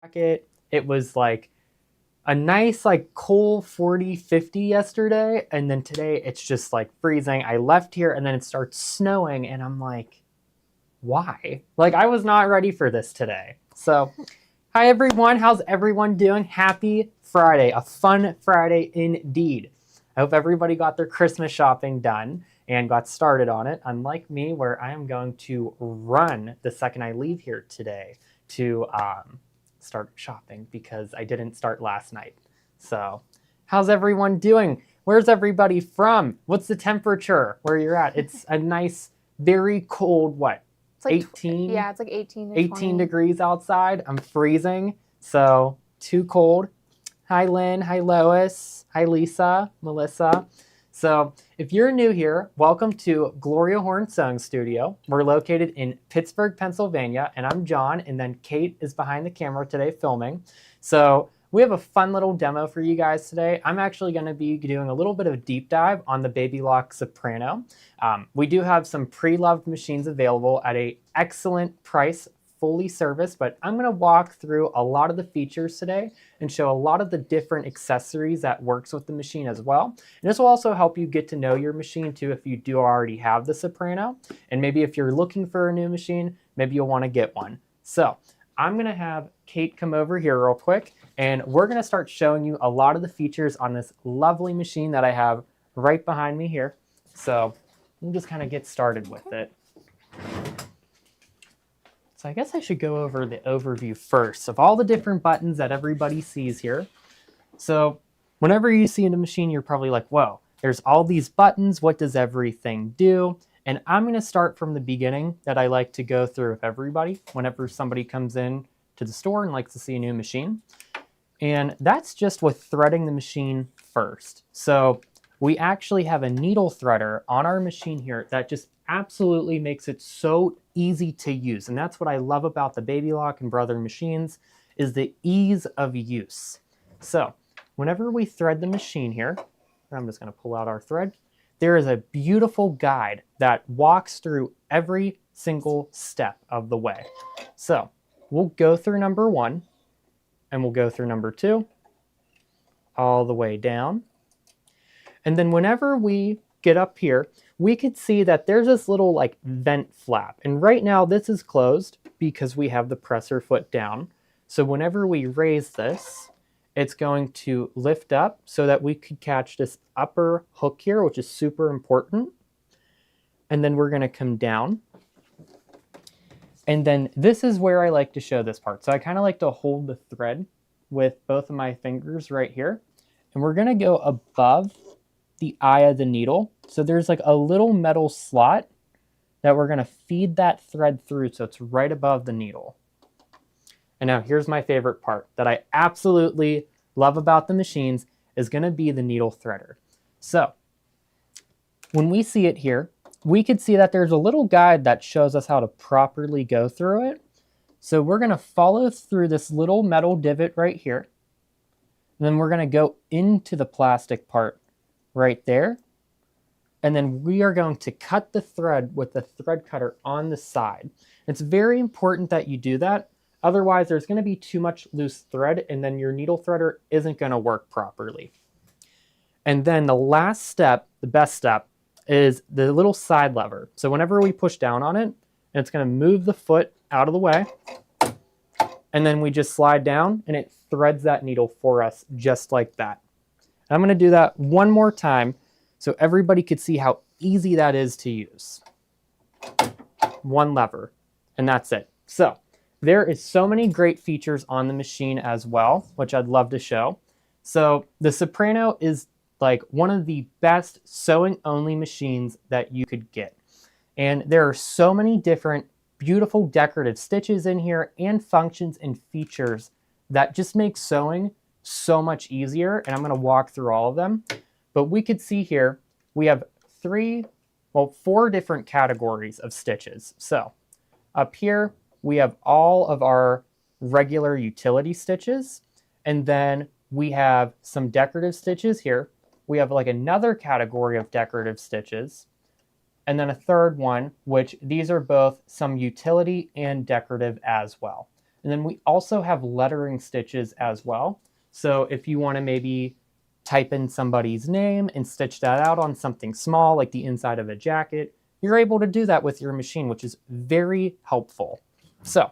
jacket. It was like a nice like cool 40, 50 yesterday, and then today it's just like freezing. I left here and then it starts snowing and I'm like, why? Like I was not ready for this today. So, hi everyone, how's everyone doing? Happy Friday, a fun Friday indeed. I hope everybody got their Christmas shopping done and got started on it, unlike me where I am going to run the second I leave here today to start shopping because I didn't start last night. So, how's everyone doing? Where's everybody from? What's the temperature where you're at? It's a nice, very cold, what? It's like 18? Yeah, it's like 18 to 18 20. degrees outside. I'm freezing, so too cold. Hi, Lynn. Hi, Lois. Hi, Lisa, Melissa. So if you're new here, welcome to Gloria Horn Sewing Studio. We're located in Pittsburgh, Pennsylvania, and I'm John, and then Kate is behind the camera today filming. So we have a fun little demo for you guys today. I'm actually going to be doing a little bit of a deep dive on the Baby Lock Soprano. We do have some pre-loved machines available at an excellent price, fully serviced, but I'm going to walk through a lot of the features today and show a lot of the different accessories that works with the machine as well. And this will also help you get to know your machine too if you do already have the Soprano. And maybe if you're looking for a new machine, maybe you'll want to get one. So I'm going to have Kate come over here real quick and we're going to start showing you a lot of the features on this lovely machine that I have right behind me here. So we'll just kind of get started with it. So I guess I should go over the overview first of all the different buttons that everybody sees here. So whenever you see in a machine, you're probably like, whoa, there's all these buttons. What does everything do? And I'm going to start from the beginning that I like to go through with everybody whenever somebody comes in to the store and likes to see a new machine. And that's just with threading the machine first. So we actually have a needle threader on our machine here that just absolutely makes it so easy to use. And that's what I love about the Baby Lock and Brother machines is the ease of use. So whenever we thread the machine here, I'm just going to pull out our thread. There is a beautiful guide that walks through every single step of the way. So we'll go through number 1 and we'll go through number 2 all the way down. And then whenever we get up here, we could see that there's this little like vent flap. And right now this is closed because we have the presser foot down. So whenever we raise this, it's going to lift up so that we could catch this upper hook here, which is super important. And then we're going to come down. And then this is where I like to show this part. So I kind of like to hold the thread with both of my fingers right here. And we're going to go above the eye of the needle. So there's like a little metal slot that we're going to feed that thread through so it's right above the needle. And now here's my favorite part that I absolutely love about the machines is going to be the needle threader. So when we see it here, we could see that there's a little guide that shows us how to properly go through it. So we're going to follow through this little metal divot right here. And then we're going to go into the plastic part right there. And then we are going to cut the thread with the thread cutter on the side. It's very important that you do that. Otherwise, there's going to be too much loose thread and then your needle threader isn't going to work properly. And then the last step, the best step, is the little side lever. So whenever we push down on it, it's going to move the foot out of the way. And then we just slide down and it threads that needle for us just like that. I'm going to do that one more time so everybody could see how easy that is to use. One lever, and that's it. So there is so many great features on the machine as well, which I'd love to show. So the Soprano is like one of the best sewing only machines that you could get. And there are so many different beautiful decorative stitches in here and functions and features that just make sewing so much easier, and I'm going to walk through all of them. But we could see here we have 4 different categories of stitches. So up here we have all of our regular utility stitches, and then we have some decorative stitches here. We have like another category of decorative stitches, and then a third one, which these are both some utility and decorative as well. And then we also have lettering stitches as well. So if you want to maybe type in somebody's name and stitch that out on something small like the inside of a jacket, you're able to do that with your machine, which is very helpful. So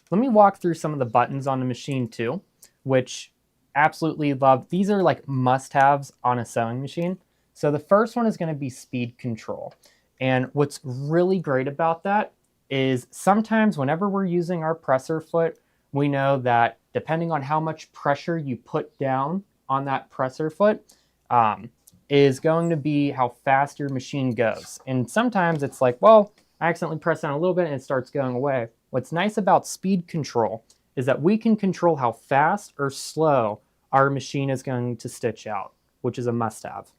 let me walk through some of the buttons on the machine too, which absolutely love. These are like must-haves on a sewing machine. So the first one is going to be speed control. And what's really great about that is sometimes whenever we're using our presser foot, we know that depending on how much pressure you put down on that presser foot is going to be how fast your machine goes. And sometimes it's like, well, I accidentally press down a little bit and it starts going away. What's nice about speed control is that we can control how fast or slow our machine is going to stitch out, which is a must-have.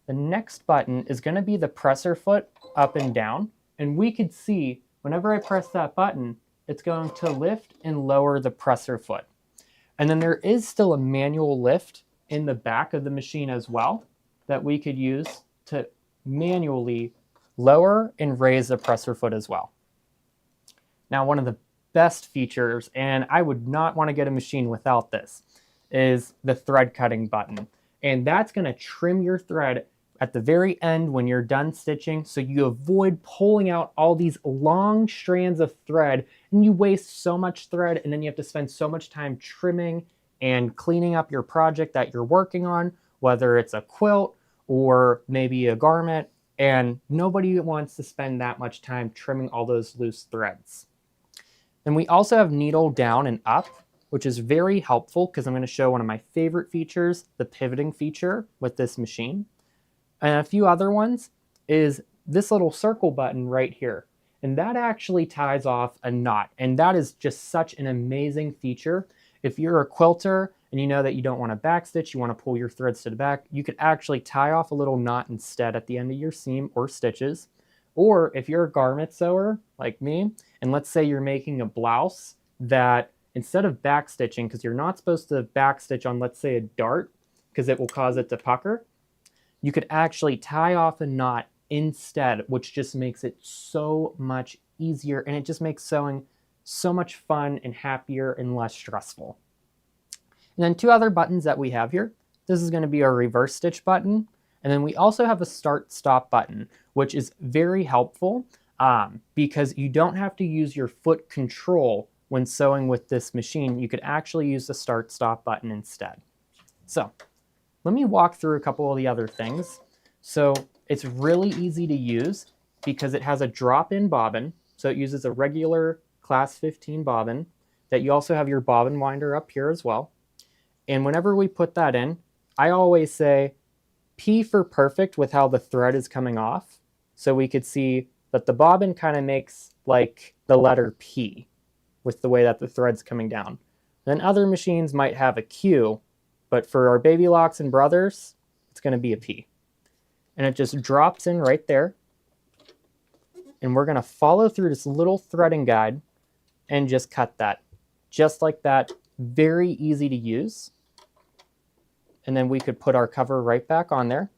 The next button is going to be the presser foot up and down. And we could see whenever I press that button, it's going to lift and lower the presser foot. And then there is still a manual lift in the back of the machine as well that we could use to manually lower and raise the presser foot as well. Now, one of the best features, and I would not want to get a machine without this, is the thread cutting button. And that's going to trim your thread at the very end when you're done stitching, so you avoid pulling out all these long strands of thread and you waste so much thread, and then you have to spend so much time trimming and cleaning up your project that you're working on, whether it's a quilt or maybe a garment, and nobody wants to spend that much time trimming all those loose threads. And we also have needle down and up, which is very helpful because I'm going to show one of my favorite features, the pivoting feature with this machine. And a few other ones is this little circle button right here. And that actually ties off a knot. And that is just such an amazing feature. If you're a quilter and you know that you don't want to backstitch, you want to pull your threads to the back, you could actually tie off a little knot instead at the end of your seam or stitches. Or if you're a garment sewer like me, and let's say you're making a blouse that instead of backstitching, because you're not supposed to backstitch on, let's say, a dart, because it will cause it to pucker, you could actually tie off a knot instead, which just makes it so much easier, and it just makes sewing so much fun and happier and less stressful. And then two other buttons that we have here. This is going to be our reverse stitch button, and then we also have a start-stop button, which is very helpful because you don't have to use your foot control when sewing with this machine. You could actually use the start-stop button instead. So let me walk through a couple of the other things. So it's really easy to use because it has a drop-in bobbin. So it uses a regular class 15 bobbin that you also have your bobbin winder up here as well. And whenever we put that in, I always say P for perfect with how the thread is coming off. So we could see that the bobbin kind of makes like the letter P with the way that the thread's coming down. Then other machines might have a Q, but for our Baby Locks and Brothers, it's going to be a P. And it just drops in right there. And we're going to follow through this little threading guide and just cut that. Just like that, very easy to use. And then we could put our cover right back on there.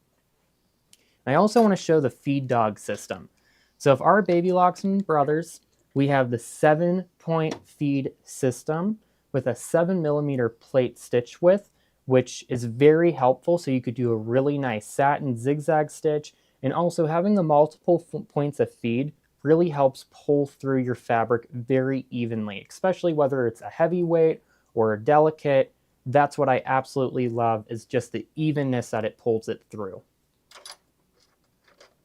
I also want to show the feed dog system. So if our Baby Locks and Brothers, we have the 7-point feed system with a 7mm plate stitch width, which is very helpful. So you could do a really nice satin zigzag stitch, and also having the multiple points of feed really helps pull through your fabric very evenly, especially whether it's a heavyweight or a delicate. That's what I absolutely love, is just the evenness that it pulls it through.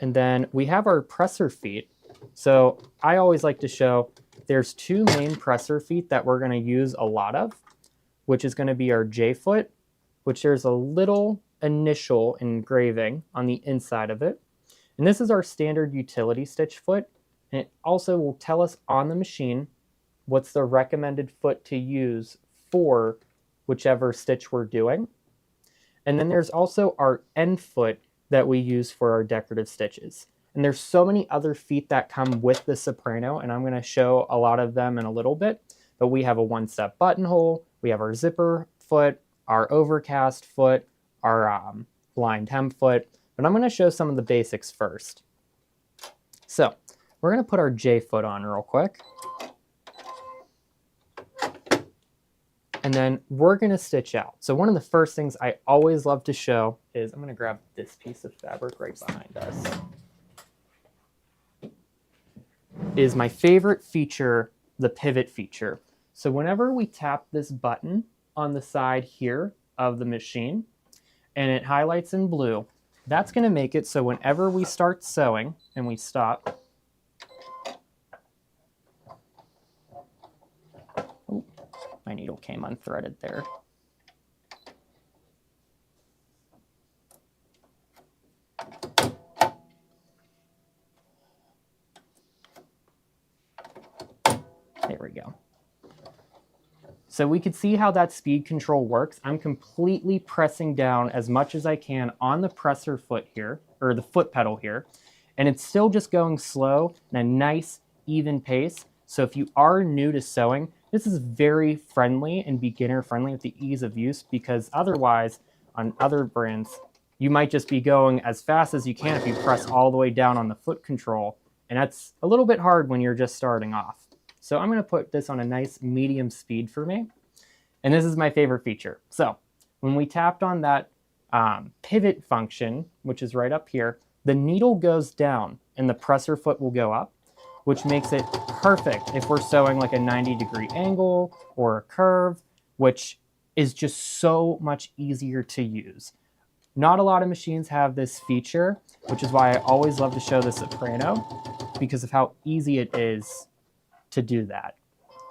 And then we have our presser feet. So I always like to show there's two main presser feet that we're going to use a lot of, which is going to be our J foot, which there's a little initial engraving on the inside of it. And this is our standard utility stitch foot. And it also will tell us on the machine what's the recommended foot to use for whichever stitch we're doing. And then there's also our end foot that we use for our decorative stitches. And there's so many other feet that come with the Soprano, and I'm going to show a lot of them in a little bit. But we have a one-step buttonhole, we have our zipper foot, our overcast foot, our blind hem foot. But I'm going to show some of the basics first. So we're going to put our J foot on real quick. and then we're going to stitch out. So one of the first things I always love to show is, I'm going to grab this piece of fabric right behind us, is my favorite feature, the pivot feature. So whenever we tap this button on the side here of the machine and it highlights in blue, that's going to make it so whenever we start sewing and we stop, oh, my needle came unthreaded there. There we go. So we can see how that speed control works. I'm completely pressing down as much as I can on the presser foot here, or the foot pedal here, and it's still just going slow and a nice even pace. So if you are new to sewing, this is very friendly and beginner friendly with the ease of use, because otherwise on other brands, you might just be going as fast as you can if you press all the way down on the foot control. And that's a little bit hard when you're just starting off. So I'm going to put this on a nice medium speed for me. And this is my favorite feature. So when we tapped on that pivot function, which is right up here, the needle goes down and the presser foot will go up, which makes it perfect if we're sewing like a 90-degree angle or a curve, which is just so much easier to use. Not a lot of machines have this feature, which is why I always love to show the Soprano, because of how easy it is to do that.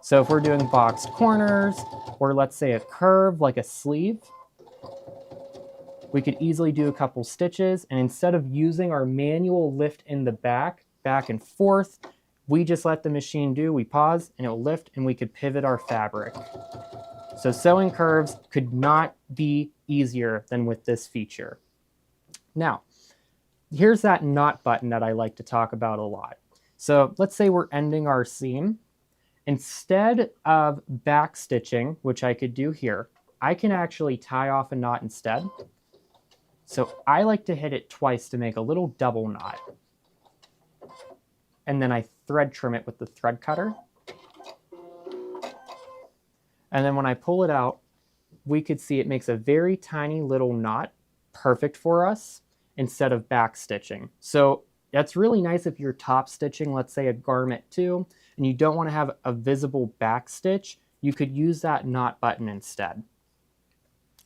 So if we're doing box corners, or let's say a curve like a sleeve, we could easily do a couple stitches, and instead of using our manual lift in the back and forth, we just let the machine do, we pause and it will lift and we could pivot our fabric. So sewing curves could not be easier than with this feature. Now, here's that knot button that I like to talk about a lot. So let's say we're ending our seam. Instead of back stitching, which I could do here, I can actually tie off a knot instead. So I like to hit it twice to make a little double knot. And then I thread trim it with the thread cutter. And then when I pull it out, we could see it makes a very tiny little knot, perfect for us, instead of back stitching. So that's really nice if you're top stitching, let's say a garment too, and you don't want to have a visible back stitch, you could use that knot button instead.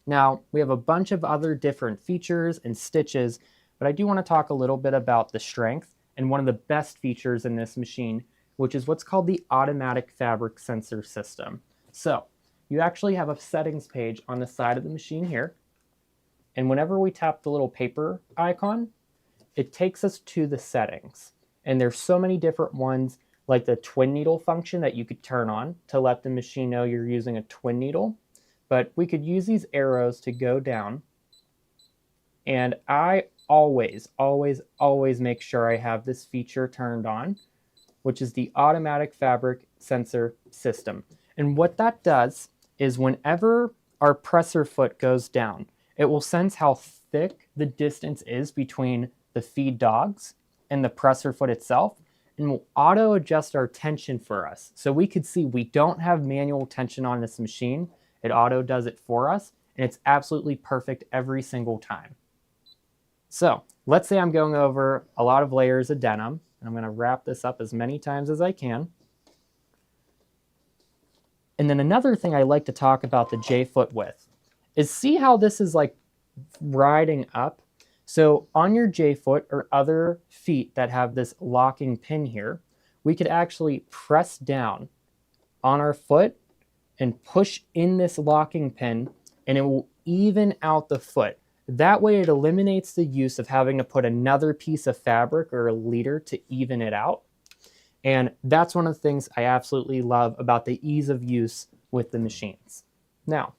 Now, we have a bunch of other different features and stitches, but I do want to talk a little bit about the strength and one of the best features in this machine, which is what's called the automatic fabric sensor system. So you actually have a settings page on the side of the machine here, and whenever we tap the little paper icon, it takes us to the settings. And there's so many different ones, like the twin needle function that you could turn on to let the machine know you're using a twin needle. But we could use these arrows to go down. And I always make sure I have this feature turned on, which is the automatic fabric sensor system. And what that does is whenever our presser foot goes down, it will sense how thick the distance is between the feed dogs and the presser foot itself, and will auto adjust our tension for us. So we could see we don't have manual tension on this machine. It auto does it for us, and it's absolutely perfect every single time. So let's say I'm going over a lot of layers of denim, and I'm going to wrap this up as many times as I can. And then another thing I like to talk about the J-foot with is see how this is like riding up. So on your J-foot or other feet that have this locking pin here, we could actually press down on our foot and push in this locking pin, and it will even out the foot. That way it eliminates the use of having to put another piece of fabric or a leader to even it out. And that's one of the things I absolutely love about the ease of use with the machines. Now,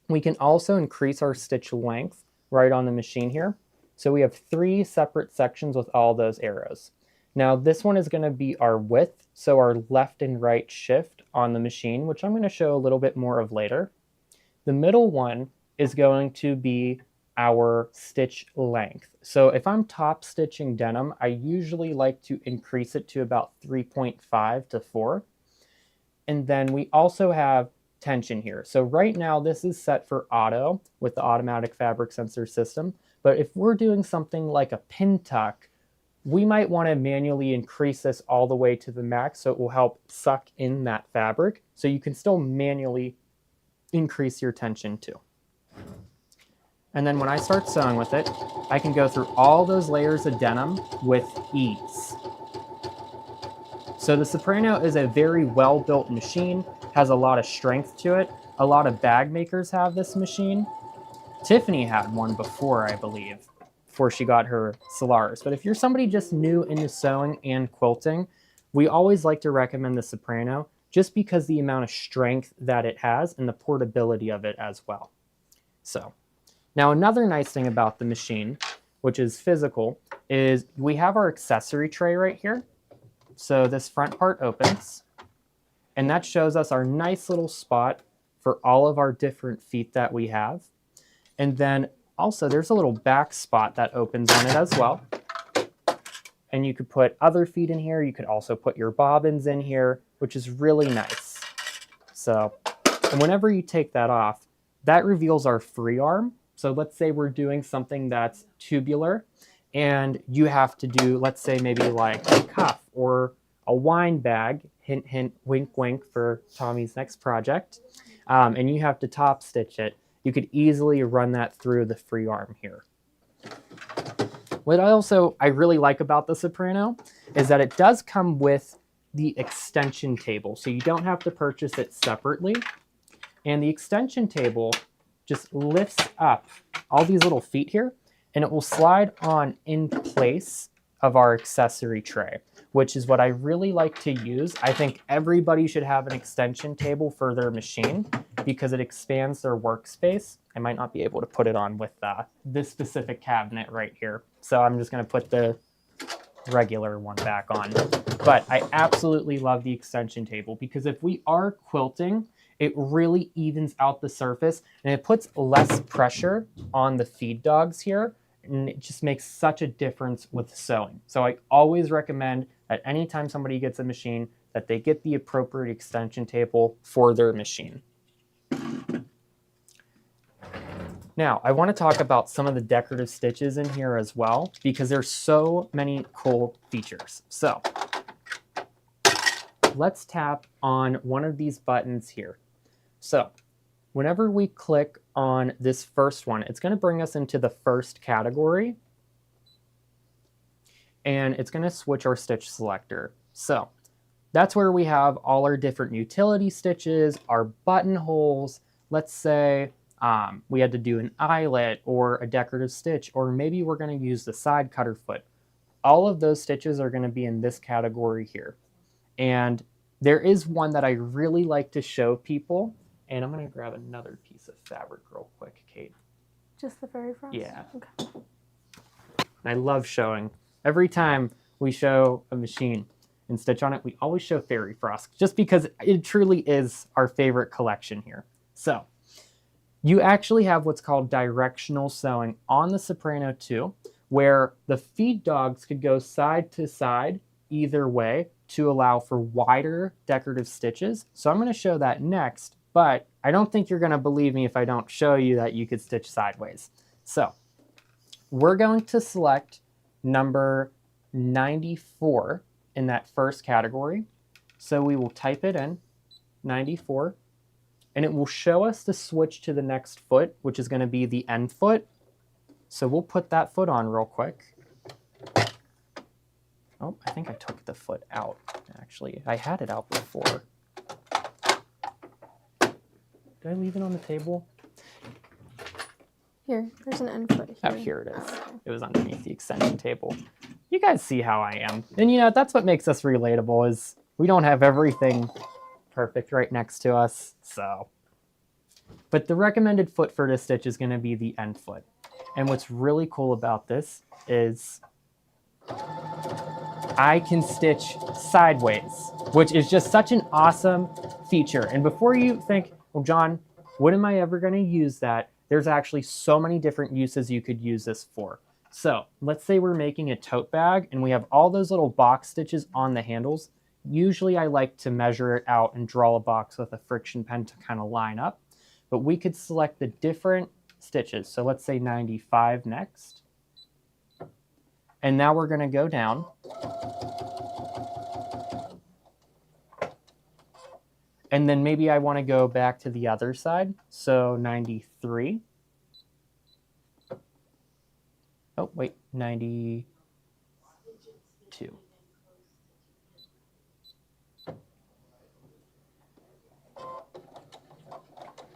we can also increase our stitch length right on the machine here. So we have 3 separate sections with all those arrows. Now this one is going to be our width, so our left and right shift on the machine, which I'm going to show a little bit more of later. The middle one is going to be our stitch length. So if I'm top stitching denim, I usually like to increase it to about 3.5 to 4. And then we also have tension here. So right now this is set for auto with the automatic fabric sensor system. But if we're doing something like a pin tuck, we might want to manually increase this all the way to the max so it will help suck in that fabric. So you can still manually increase your tension too. And then when I start sewing with it, I can go through all those layers of denim with ease. So the Soprano is a very well-built machine, has a lot of strength to it. A lot of bag makers have this machine. Tiffany had one before, I believe, before she got her Solaris. But if you're somebody just new into sewing and quilting, we always like to recommend the Soprano just because the amount of strength that it has and the portability of it as well. So now another nice thing about the machine, which is physical, is we have our accessory tray right here. So this front part opens, and that shows us our nice little spot for all of our different feet that we have. And then also there's a little back spot that opens on it as well. And you could put other feet in here. You could also put your bobbins in here, which is really nice. So, and whenever you take that off, that reveals our free arm. So let's say we're doing something that's tubular and you have to do, let's say maybe like a cuff or a wine bag, hint, hint, wink, wink for Tommy's next project. And you have to top stitch it. You could easily run that through the free arm here. What I really like about the Soprano is that it does come with the extension table. So you don't have to purchase it separately. And the extension table just lifts up all these little feet here, and it will slide on in place of our accessory tray, which is what I really like to use. I think everybody should have an extension table for their machine because it expands their workspace. I might not be able to put it on with this specific cabinet right here. So I'm just gonna put the regular one back on. But I absolutely love the extension table because if we are quilting, it really evens out the surface and it puts less pressure on the feed dogs here. And it just makes such a difference with sewing. So I always recommend that anytime somebody gets a machine, that they get the appropriate extension table for their machine. Now, I want to talk about some of the decorative stitches in here as well, because there's so many cool features. So let's tap on one of these buttons here. So whenever we click on this first one, it's going to bring us into the first category, and it's going to switch our stitch selector. So that's where we have all our different utility stitches, our buttonholes. Let's say we had to do an eyelet or a decorative stitch, or maybe we're going to use the side cutter foot. All of those stitches are going to be in this category here. And there is one that I really like to show people, and I'm going to grab another piece of fabric real quick, Kate. Just the fairy frost? Yeah. Okay. And I love showing. Every time we show a machine and stitch on it, we always show fairy frost, just because it truly is our favorite collection here. So you actually have what's called directional sewing on the Soprano 2, where the feed dogs could go side to side either way to allow for wider decorative stitches. So I'm going to show that next, but I don't think you're going to believe me if I don't show you that you could stitch sideways. So we're going to select number 94 in that first category. So we will type it in, 94, and it will show us the switch to the next foot, which is going to be the end foot. So we'll put that foot on real quick. Oh, I think I took the foot out, actually. I had it out before. Did I leave it on the table? Here, there's an end foot here. Oh, here it is. It was underneath the extension table. You guys see how I am. And you know, that's what makes us relatable, is we don't have everything perfect right next to us, so. But the recommended foot for this stitch is going to be the end foot. And what's really cool about this is I can stitch sideways, which is just such an awesome feature. And before you think, well, John, when am I ever going to use that? There's actually so many different uses you could use this for. So let's say we're making a tote bag and we have all those little box stitches on the handles. Usually I like to measure it out and draw a box with a friction pen to kind of line up, but we could select the different stitches. So let's say 95 next. And now we're going to go down. And then maybe I want to go back to the other side. So 93. Oh, wait, 92.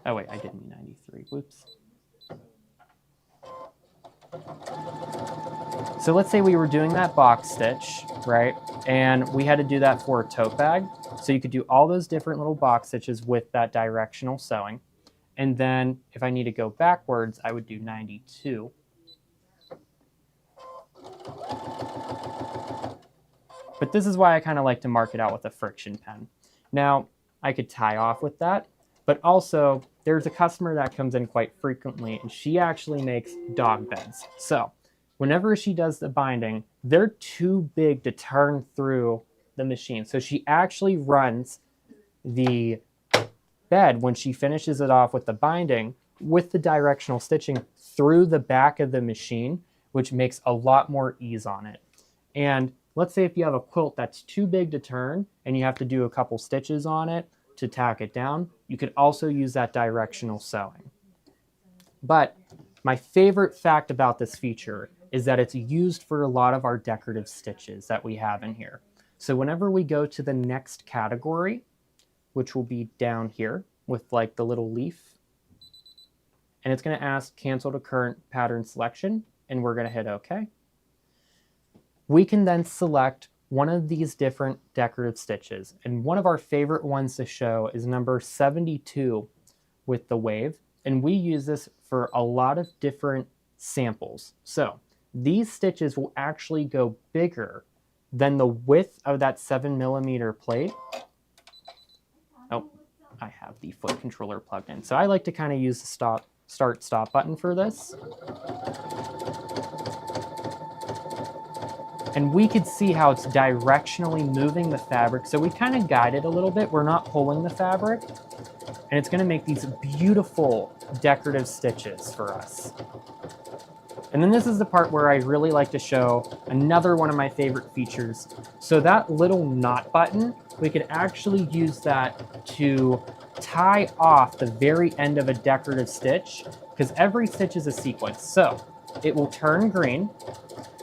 Oh, wait, I didn't mean 93. Whoops. So let's say we were doing that box stitch, right? And we had to do that for a tote bag. So you could do all those different little box stitches with that directional sewing. And then if I need to go backwards, I would do 92. But this is why I kind of like to mark it out with a friction pen. Now, I could tie off with that, but also there's a customer that comes in quite frequently, and she actually makes dog beds. So whenever she does the binding, they're too big to turn through the machine. So she actually runs the bed when she finishes it off with the binding with the directional stitching through the back of the machine, which makes a lot more ease on it. And let's say if you have a quilt that's too big to turn and you have to do a couple stitches on it to tack it down, you could also use that directional sewing. But my favorite fact about this feature is that it's used for a lot of our decorative stitches that we have in here. So whenever we go to the next category, which will be down here with like the little leaf, and it's going to ask cancel to current pattern selection, and we're going to hit OK. We can then select one of these different decorative stitches. And one of our favorite ones to show is number 72 with the wave. And we use this for a lot of different samples. So these stitches will actually go bigger than the width of that 7mm plate. Oh, I have the foot controller plugged in. So I like to kind of use the start-stop button for this. And we could see how it's directionally moving the fabric. So we kind of guide it a little bit. We're not pulling the fabric. And it's going to make these beautiful decorative stitches for us. And then this is the part where I really like to show another one of my favorite features. So that little knot button, we could actually use that to tie off the very end of a decorative stitch, because every stitch is a sequence. So it will turn green,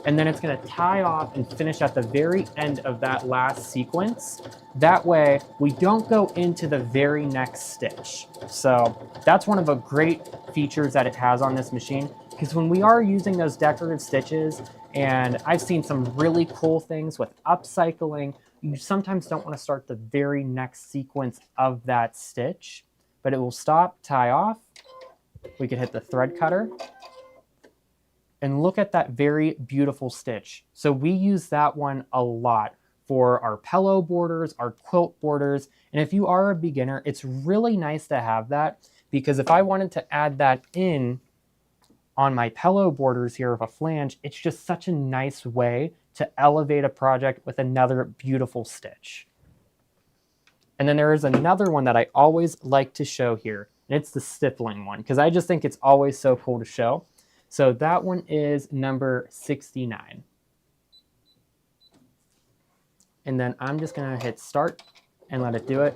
and then it's going to tie off and finish at the very end of that last sequence. That way, we don't go into the very next stitch. So that's one of the great features that it has on this machine, because when we are using those decorative stitches, and I've seen some really cool things with upcycling, you sometimes don't want to start the very next sequence of that stitch, but it will stop, tie off. We could hit the thread cutter. And look at that very beautiful stitch. So we use that one a lot for our pillow borders, our quilt borders. And if you are a beginner, it's really nice to have that, because if I wanted to add that in on my pillow borders here of a flange, it's just such a nice way to elevate a project with another beautiful stitch. And then there is another one that I always like to show here, and it's the stippling one, because I just think it's always so cool to show. So that one is number 69. And then I'm just going to hit start and let it do it.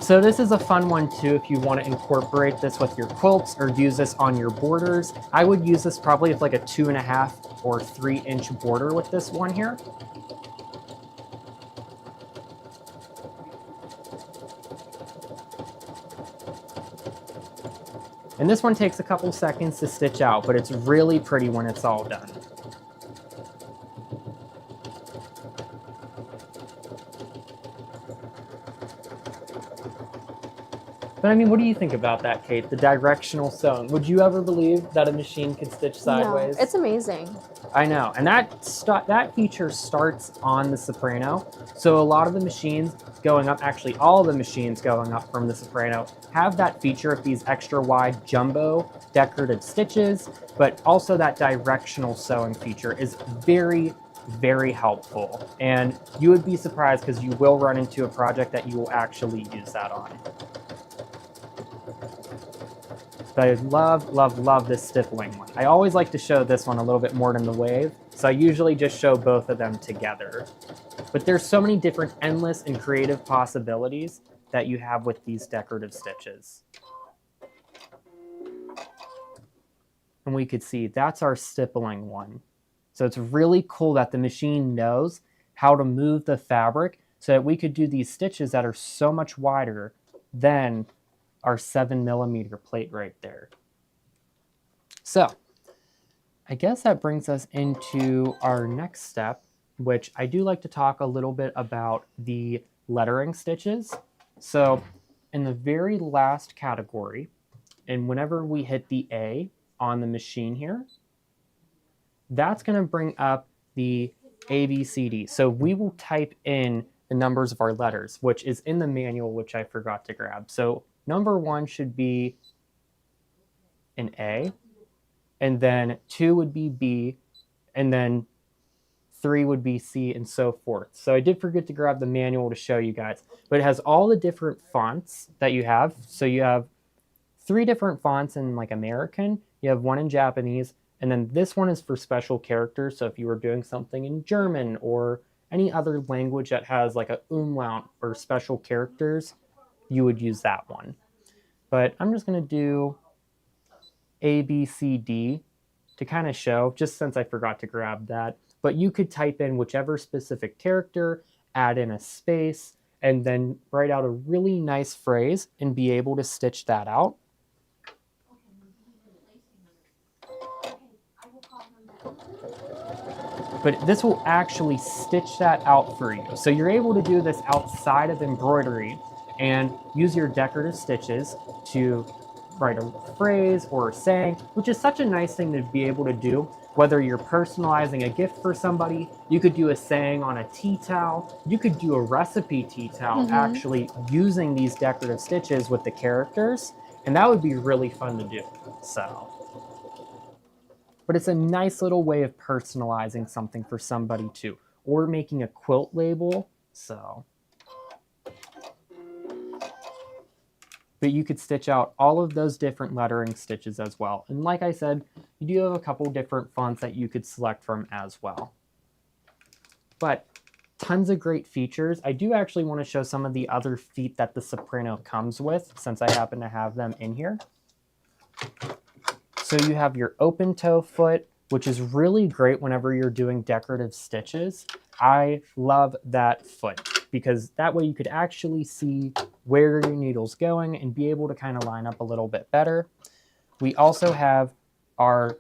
So this is a fun one too if you want to incorporate this with your quilts or use this on your borders. I would use this probably with like a 2.5 or 3-inch border with this one here. And this one takes a couple seconds to stitch out, but it's really pretty when it's all done. But I mean, what do you think about that, Kate? The directional sewing. Would you ever believe that a machine could stitch sideways? No, it's amazing. I know, and that feature starts on the Soprano. So a lot of the machines going up, actually all the machines going up from the Soprano, have that feature of these extra wide jumbo decorative stitches, but also that directional sewing feature is very very helpful. And you would be surprised because you will run into a project that you will actually use that on. But I love this stippling one. I always like to show this one a little bit more than the wave, so I usually just show both of them together. But there's so many different endless and creative possibilities that you have with these decorative stitches. And we could see that's our stippling one. So it's really cool that the machine knows how to move the fabric so that we could do these stitches that are so much wider than our 7mm plate right there. So I guess that brings us into our next step, which I do like to talk a little bit about the lettering stitches. So in the very last category, and whenever we hit the A on the machine here, that's going to bring up the A, B, C, D. So we will type in the numbers of our letters, which is in the manual, which I forgot to grab. So number 1 should be an A, and then 2 would be B, and then 3 would be C, and so forth. So I did forget to grab the manual to show you guys, but it has all the different fonts that you have. So you have 3 different fonts in like American, you have 1 in Japanese, and then this one is for special characters. So if you were doing something in German or any other language that has like a umlaut or special characters, you would use that one. But I'm just going to do A, B, C, D to kind of show, just since I forgot to grab that. But you could type in whichever specific character, add in a space, and then write out a really nice phrase and be able to stitch that out. But this will actually stitch that out for you. So you're able to do this outside of embroidery and use your decorative stitches to write a phrase or a saying, which is such a nice thing to be able to do. Whether you're personalizing a gift for somebody, you could do a saying on a tea towel, you could do a recipe tea towel actually using these decorative stitches with the characters, and that would be really fun to do. So, but it's a nice little way of personalizing something for somebody too, or making a quilt label. So, but you could stitch out all of those different lettering stitches as well. And like I said, you do have a couple different fonts that you could select from as well. But tons of great features. I do actually want to show some of the other feet that the Soprano comes with, since I happen to have them in here. So you have your open toe foot, which is really great whenever you're doing decorative stitches. I love that foot because that way you could actually see where your needle's going and be able to kind of line up a little bit better. We also have our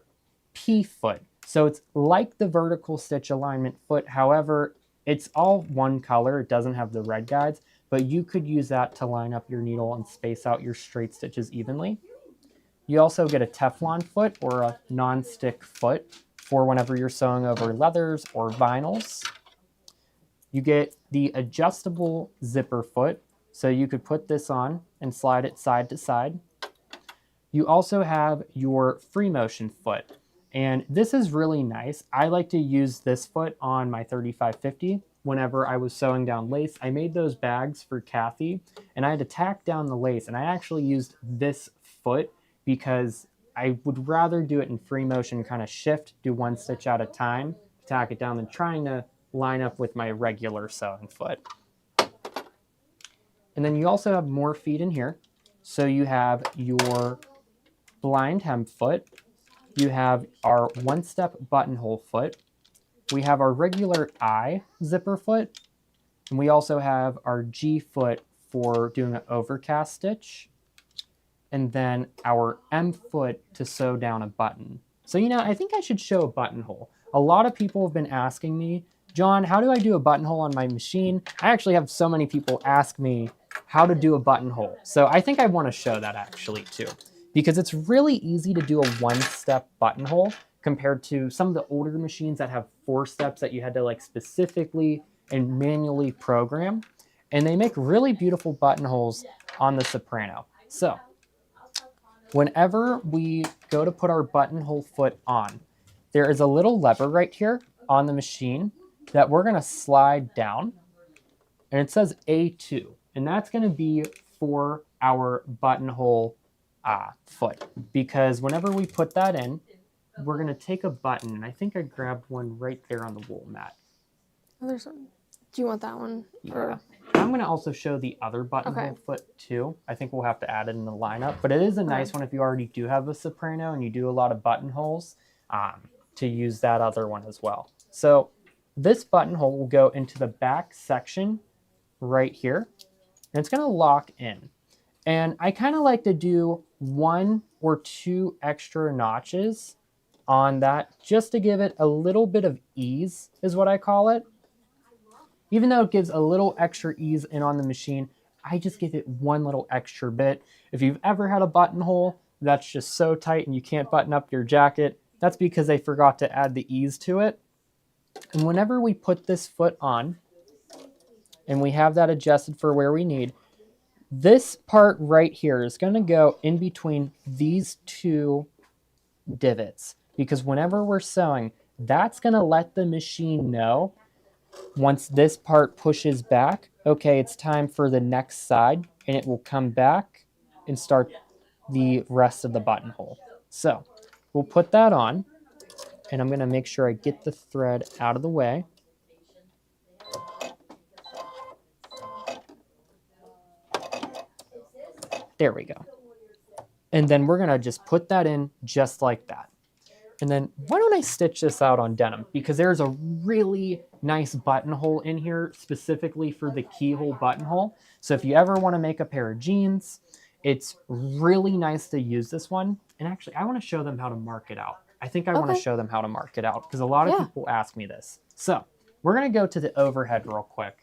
P foot. So it's like the vertical stitch alignment foot. However, it's all one color. It doesn't have the red guides, but you could use that to line up your needle and space out your straight stitches evenly. You also get a Teflon foot or a non-stick foot for whenever you're sewing over leathers or vinyls. You get the adjustable zipper foot, so you could put this on and slide it side to side. You also have your free motion foot, and this is really nice. I like to use this foot on my 3550 whenever I was sewing down lace. I made those bags for Kathy, and I had to tack down the lace, and I actually used this foot because I would rather do it in free motion, kind of shift, do one stitch at a time, tack it down, than trying to line up with my regular sewing foot. And then you also have more feet in here. So you have your blind hem foot, you have our one-step buttonhole foot, we have our regular I zipper foot, and we also have our G foot for doing an overcast stitch, and then our M foot to sew down a button. So, I think I should show a buttonhole. A lot of people have been asking me, John, how do I do a buttonhole on my machine? I actually have so many people ask me how to do a buttonhole. So I think I want to show that actually too, because it's really easy to do a one-step buttonhole compared to some of the older machines that have 4 steps that you had to like specifically and manually program. And they make really beautiful buttonholes on the Soprano. So whenever we go to put our buttonhole foot on, there is a little lever right here on the machine that we're going to slide down, and it says A2, and that's going to be for our buttonhole foot, because whenever we put that in, we're going to take a button, and I think I grabbed one right there on the wool mat. Oh, there's one. Do you want that one? Yeah. I'm going to also show the other buttonhole foot too. I think we'll have to add it in the lineup, but it is a nice one if you already do have a Soprano and you do a lot of buttonholes, to use that other one as well. So this buttonhole will go into the back section right here, and it's going to lock in. And I kind of like to do 1 or 2 extra notches on that just to give it a little bit of ease, is what I call it. Even though it gives a little extra ease in on the machine, I just give it one little extra bit. If you've ever had a buttonhole that's just so tight and you can't button up your jacket, that's because they forgot to add the ease to it. And whenever we put this foot on, and we have that adjusted for where we need, this part right here is going to go in between these 2 divots, because whenever we're sewing, that's going to let the machine know once this part pushes back, okay, it's time for the next side, and it will come back and start the rest of the buttonhole. So we'll put that on, and I'm going to make sure I get the thread out of the way. There we go. And then we're going to just put that in just like that. And then why don't I stitch this out on denim? Because there's a really nice buttonhole in here specifically for the keyhole buttonhole. So if you ever want to make a pair of jeans, it's really nice to use this one. And actually, I want to show them how to mark it out. I think I want to show them how to mark it out because a lot of people ask me this. So we're going to go to the overhead real quick.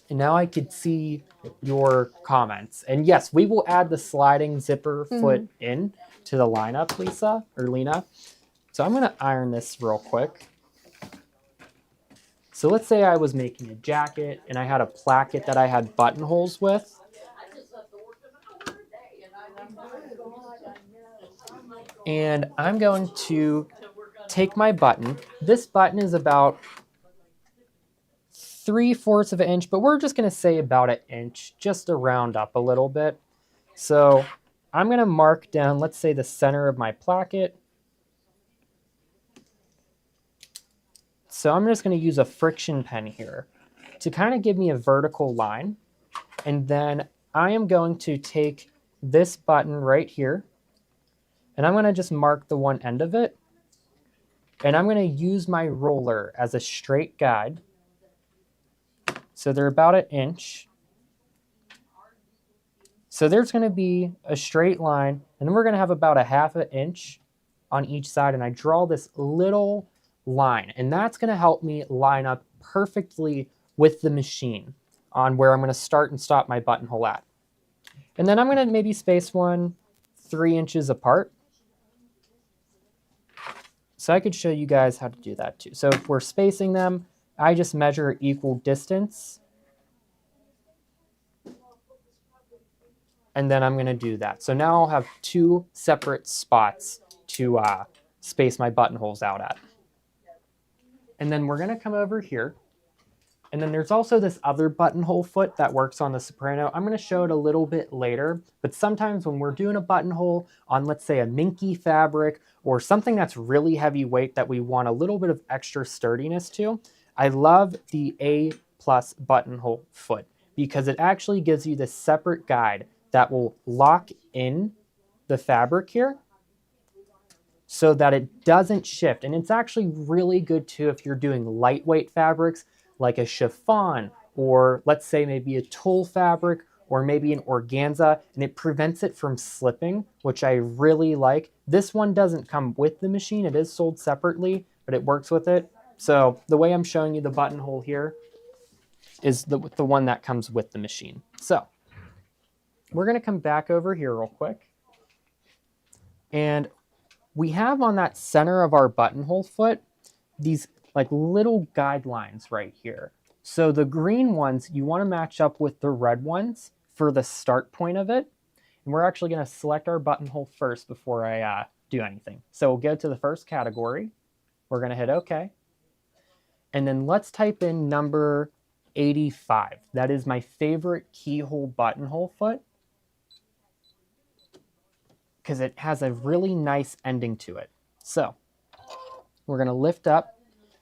And now I could see your comments. And yes, we will add the sliding zipper foot in to the lineup, Lisa or Lena. So I'm going to iron this real quick. So let's say I was making a jacket and I had a placket that I had buttonholes with. And I'm going to take my button. This button is about 3/4 of an inch, but we're just going to say about an inch, just to round up a little bit. So I'm going to mark down, let's say, the center of my placket. So I'm just going to use a friction pen here to kind of give me a vertical line. And then I am going to take this button right here, and I'm going to just mark the one end of it. And I'm going to use my roller as a straight guide. So they're about an inch. So there's going to be a straight line, and then we're going to have about a 1/2 inch on each side, and I draw this little line, and that's going to help me line up perfectly with the machine on where I'm going to start and stop my buttonhole at. And then I'm going to maybe space one 3 inches apart. So I could show you guys how to do that too. So if we're spacing them, I just measure equal distance. And then I'm going to do that. So now I'll have 2 separate spots to space my buttonholes out at. And then we're going to come over here. And then there's also this other buttonhole foot that works on the Soprano. I'm going to show it a little bit later, but sometimes when we're doing a buttonhole on, let's say, a minky fabric or something that's really heavyweight that we want a little bit of extra sturdiness to, I love the A+ buttonhole foot because it actually gives you this separate guide that will lock in the fabric here so that it doesn't shift. And it's actually really good too if you're doing lightweight fabrics like a chiffon, or let's say maybe a tulle fabric, or maybe an organza, and it prevents it from slipping, which I really like. This one doesn't come with the machine. It is sold separately, but it works with it. So the way I'm showing you the buttonhole here is the one that comes with the machine. So we're going to come back over here real quick. And we have on that center of our buttonhole foot these like little guidelines right here. So the green ones, you want to match up with the red ones for the start point of it. And we're actually going to select our buttonhole first before I do anything. So we'll go to the first category. We're going to hit OK. And then let's type in number 85. That is my favorite keyhole buttonhole foot because it has a really nice ending to it. So we're going to lift up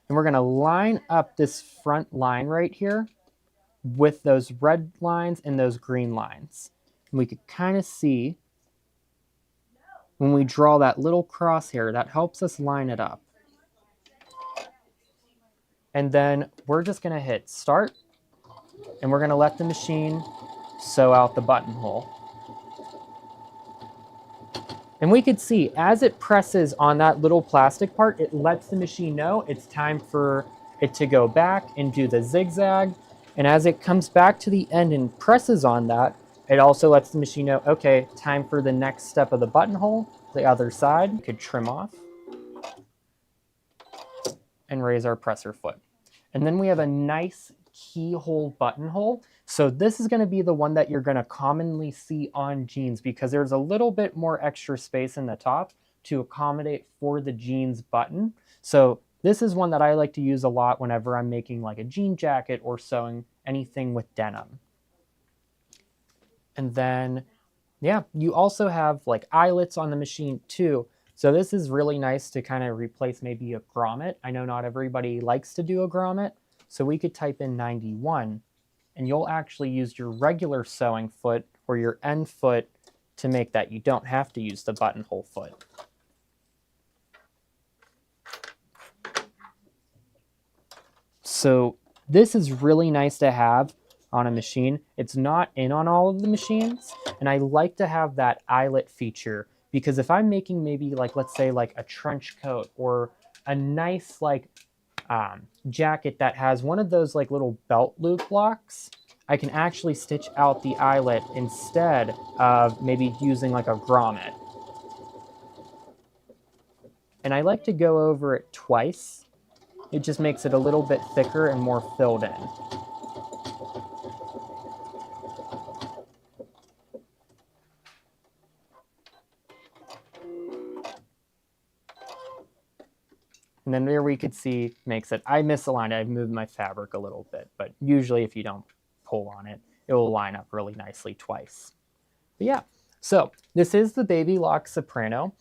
and we're going to line up this front line right here with those red lines and those green lines. And we could kind of see when we draw that little crosshair, that helps us line it up. And then we're just going to hit start and we're going to let the machine sew out the buttonhole. And we could see as it presses on that little plastic part, it lets the machine know it's time for it to go back and do the zigzag. And as it comes back to the end and presses on that, it also lets the machine know, okay, time for the next step of the buttonhole, the other side. We could trim off and raise our presser foot. And then we have a nice keyhole buttonhole. So this is going to be the one that you're going to commonly see on jeans because there's a little bit more extra space in the top to accommodate for the jeans button. So this is one that I like to use a lot whenever I'm making like a jean jacket or sewing anything with denim. And then, yeah, you also have like eyelets on the machine too. So this is really nice to kind of replace maybe a grommet. I know not everybody likes to do a grommet. So we could type in 91 and you'll actually use your regular sewing foot or your end foot to make that. You don't have to use the buttonhole foot. So this is really nice to have on a machine. It's not in on all of the machines, and I like to have that eyelet feature because if I'm making maybe like, let's say like a trench coat or a nice like jacket that has one of those like little belt loop blocks, I can actually stitch out the eyelet instead of maybe using like a grommet. And I like to go over it twice. It just makes it a little bit thicker and more filled in. And then there we could see makes it, I misaligned, I've moved my fabric a little bit, but usually if you don't pull on it, it will line up really nicely twice. But yeah, so this is the Baby Lock Soprano.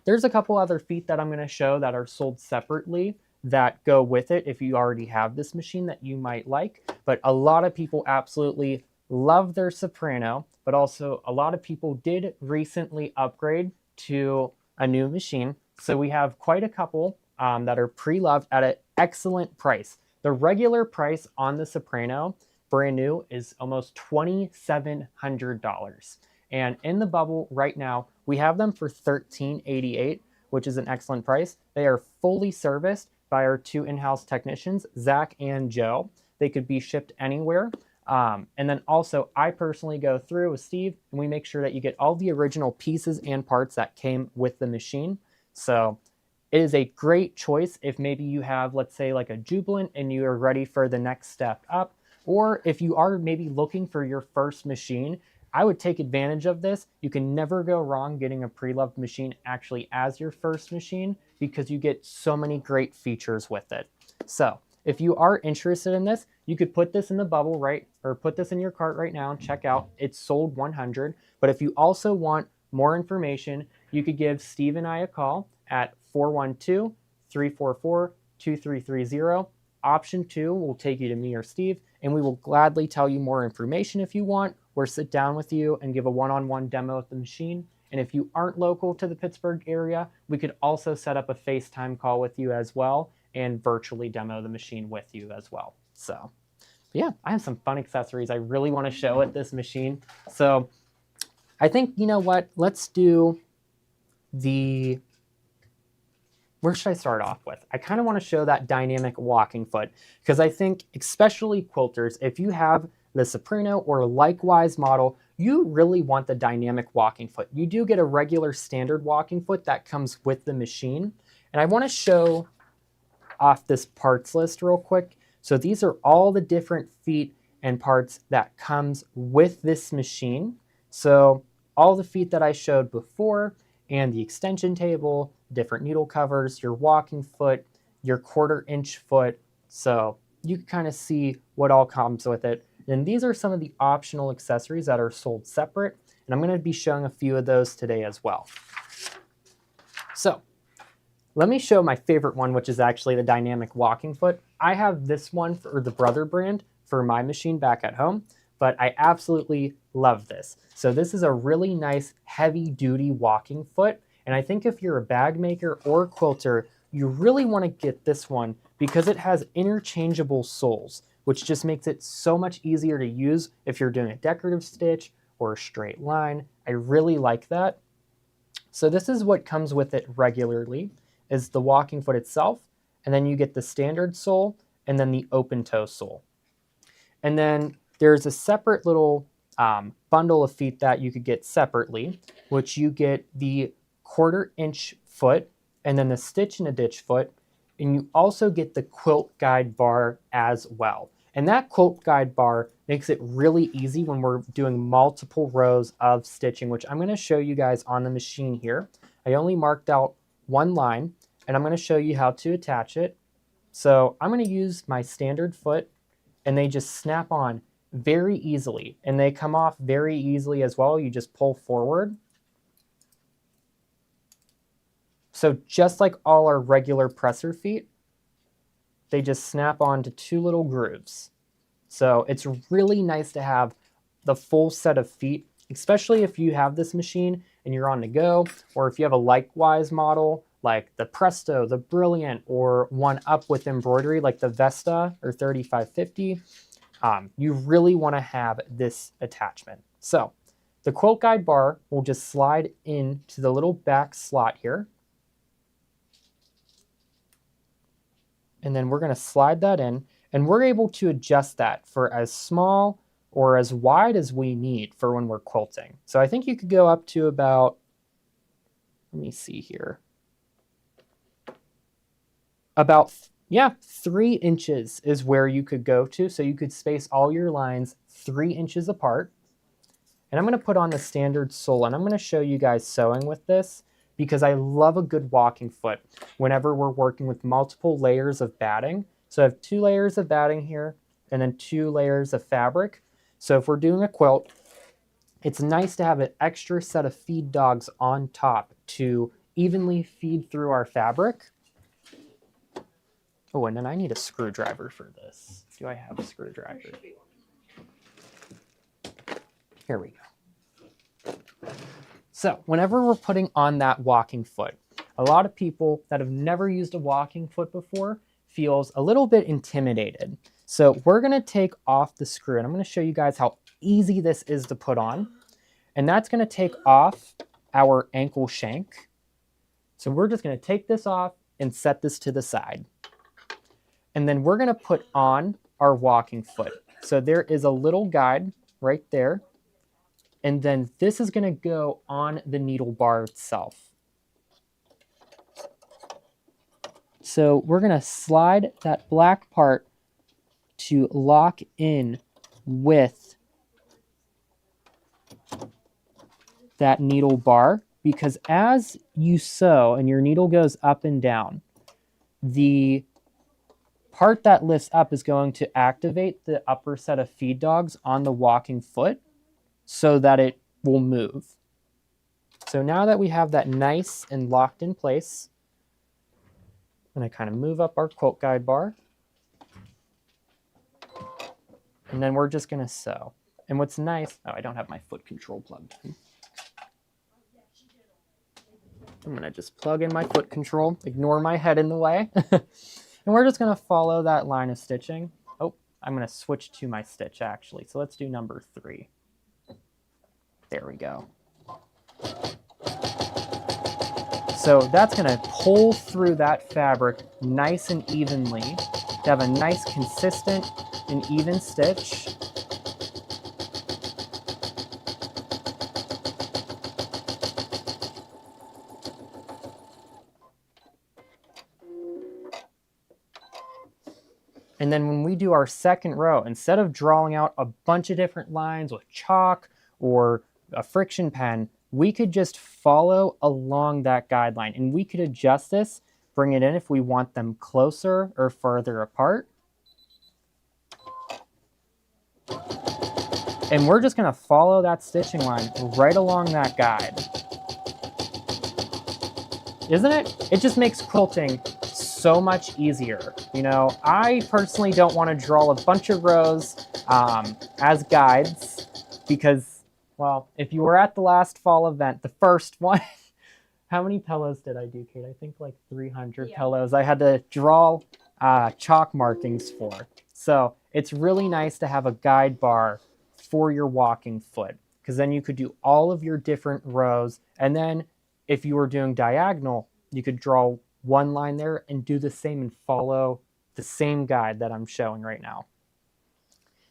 There's a couple other feet that I'm going to show that are sold separately that go with it if you already have this machine that you might like. But a lot of people absolutely love their Soprano, but also a lot of people did recently upgrade to a new machine. So we have quite a couple that are pre-loved at an excellent price. The regular price on the Soprano, brand new, is almost $2,700. And in the bubble right now, we have them for $1,388, which is an excellent price. They are fully serviced by our two in-house technicians, Zach and Joe. They could be shipped anywhere. And then also, I personally go through with Steve, and we make sure that you get all the original pieces and parts that came with the machine. So it is a great choice if maybe you have, let's say, like a Jubilant and you are ready for the next step up. Or if you are maybe looking for your first machine, I would take advantage of this. You can never go wrong getting a pre-loved machine actually as your first machine because you get so many great features with it. So if you are interested in this, you could put this in the bubble, right? Or put this in your cart right now and check out. It's sold 100. But if you also want more information, you could give Steve and I a call at 412-344-2330. Option 2 will take you to me or Steve, and we will gladly tell you more information if you want, or sit down with you and give a one-on-one demo of the machine. And if you aren't local to the Pittsburgh area, we could also set up a FaceTime call with you as well and virtually demo the machine with you as well. So yeah, I have some fun accessories I really want to show at this machine. So I think, you know what, let's do the, where should I start off with? I kind of want to show that dynamic walking foot because I think especially quilters, if you have the Soprano or likewise model, you really want the dynamic walking foot. You do get a regular standard walking foot that comes with the machine. And I want to show off this parts list real quick. So these are all the different feet and parts that comes with this machine. So all the feet that I showed before and the extension table, different needle covers, your walking foot, your 1/4 inch foot, So you can kind of see what all comes with it. And these are some of the optional accessories that are sold separate, and I'm going to be showing a few of those today as well. So let me show my favorite one, which is actually the dynamic walking foot. I have this one for the Brother brand for my machine back at home, but I absolutely love this. So this is a really nice heavy duty walking foot. And I think if you're a bag maker or a quilter, you really want to get this one because it has interchangeable soles, which just makes it so much easier to use if you're doing a decorative stitch or a straight line. I really like that. So this is what comes with it regularly, is the walking foot itself, and then you get the standard sole and then the open toe sole. And then there's a separate little bundle of feet that you could get separately, which you get the 1/4 inch foot and then the stitch in a ditch foot, and you also get the quilt guide bar as well. And that quilt guide bar makes it really easy when we're doing multiple rows of stitching, which I'm going to show you guys on the machine here. I only marked out one line, and I'm going to show you how to attach it. So I'm going to use my standard foot, and they just snap on very easily, and they come off very easily as well. You just pull forward. So just like all our regular presser feet, they just snap onto 2 little grooves. So it's really nice to have the full set of feet, especially if you have this machine and you're on the go, or if you have a likewise model like the Presto, the Brilliant, or one up with embroidery like the Vesta or 3550. You really want to have this attachment. So the quilt guide bar will just slide into the little back slot here. And then we're going to slide that in, and we're able to adjust that for as small or as wide as we need for when we're quilting. So I think you could go up to about, let me see here, about, 3 inches is where you could go to. So you could space all your lines 3 inches apart. And I'm going to put on the standard sole, and I'm going to show you guys sewing with this, because I love a good walking foot whenever we're working with multiple layers of batting. So I have 2 layers of batting here and then 2 layers of fabric. So if we're doing a quilt, it's nice to have an extra set of feed dogs on top to evenly feed through our fabric. Oh, and then I need a screwdriver for this. Do I have a screwdriver? Here we go. So whenever we're putting on that walking foot, a lot of people that have never used a walking foot before feels a little bit intimidated. So we're going to take off the screw, and I'm going to show you guys how easy this is to put on. And that's going to take off our ankle shank. So we're just going to take this off and set this to the side. And then we're going to put on our walking foot. So there is a little guide right there. And then this is going to go on the needle bar itself. So we're going to slide that black part to lock in with that needle bar, because as you sew and your needle goes up and down, the part that lifts up is going to activate the upper set of feed dogs on the walking foot so that it will move. So now that we have that nice and locked in place, I'm going to kind of move up our quilt guide bar. And then we're just going to sew. And what's nice, oh, I don't have my foot control plugged in. I'm going to just plug in my foot control, ignore my head in the way. And we're just going to follow that line of stitching. Oh, I'm going to switch to my stitch actually. So let's do number 3. There we go. So that's going to pull through that fabric nice and evenly to have a nice, consistent, and even stitch. And then when we do our second row, instead of drawing out a bunch of different lines with chalk or a friction pen, we could just follow along that guideline, and we could adjust this, bring it in if we want them closer or further apart. And we're just gonna follow that stitching line right along that guide. Isn't it? It just makes quilting so much easier. You know, I personally don't want to draw a bunch of rows as guides because, well, if you were at the last fall event, the first one, how many pillows did I do, Kate? I think like 300 pillows. I had to draw chalk markings for. So it's really nice to have a guide bar for your walking foot because then you could do all of your different rows. And then if you were doing diagonal, you could draw one line there and do the same and follow the same guide that I'm showing right now.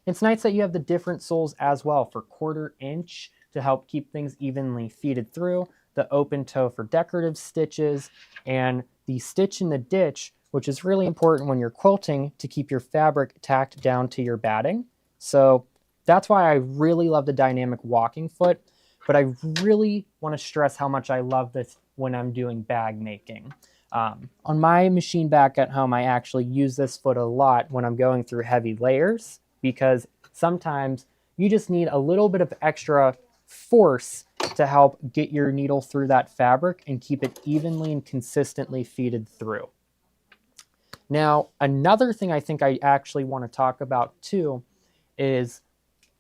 It's nice that you have the different soles as well for 1/4 inch to help keep things evenly feeded through, the open toe for decorative stitches, and the stitch in the ditch, which is really important when you're quilting to keep your fabric tacked down to your batting. So that's why I really love the dynamic walking foot, but I really want to stress how much I love this when I'm doing bag making. On my machine back at home, I actually use this foot a lot when I'm going through heavy layers because sometimes you just need a little bit of extra force to help get your needle through that fabric and keep it evenly and consistently feeded through. Now, another thing I think I actually want to talk about too is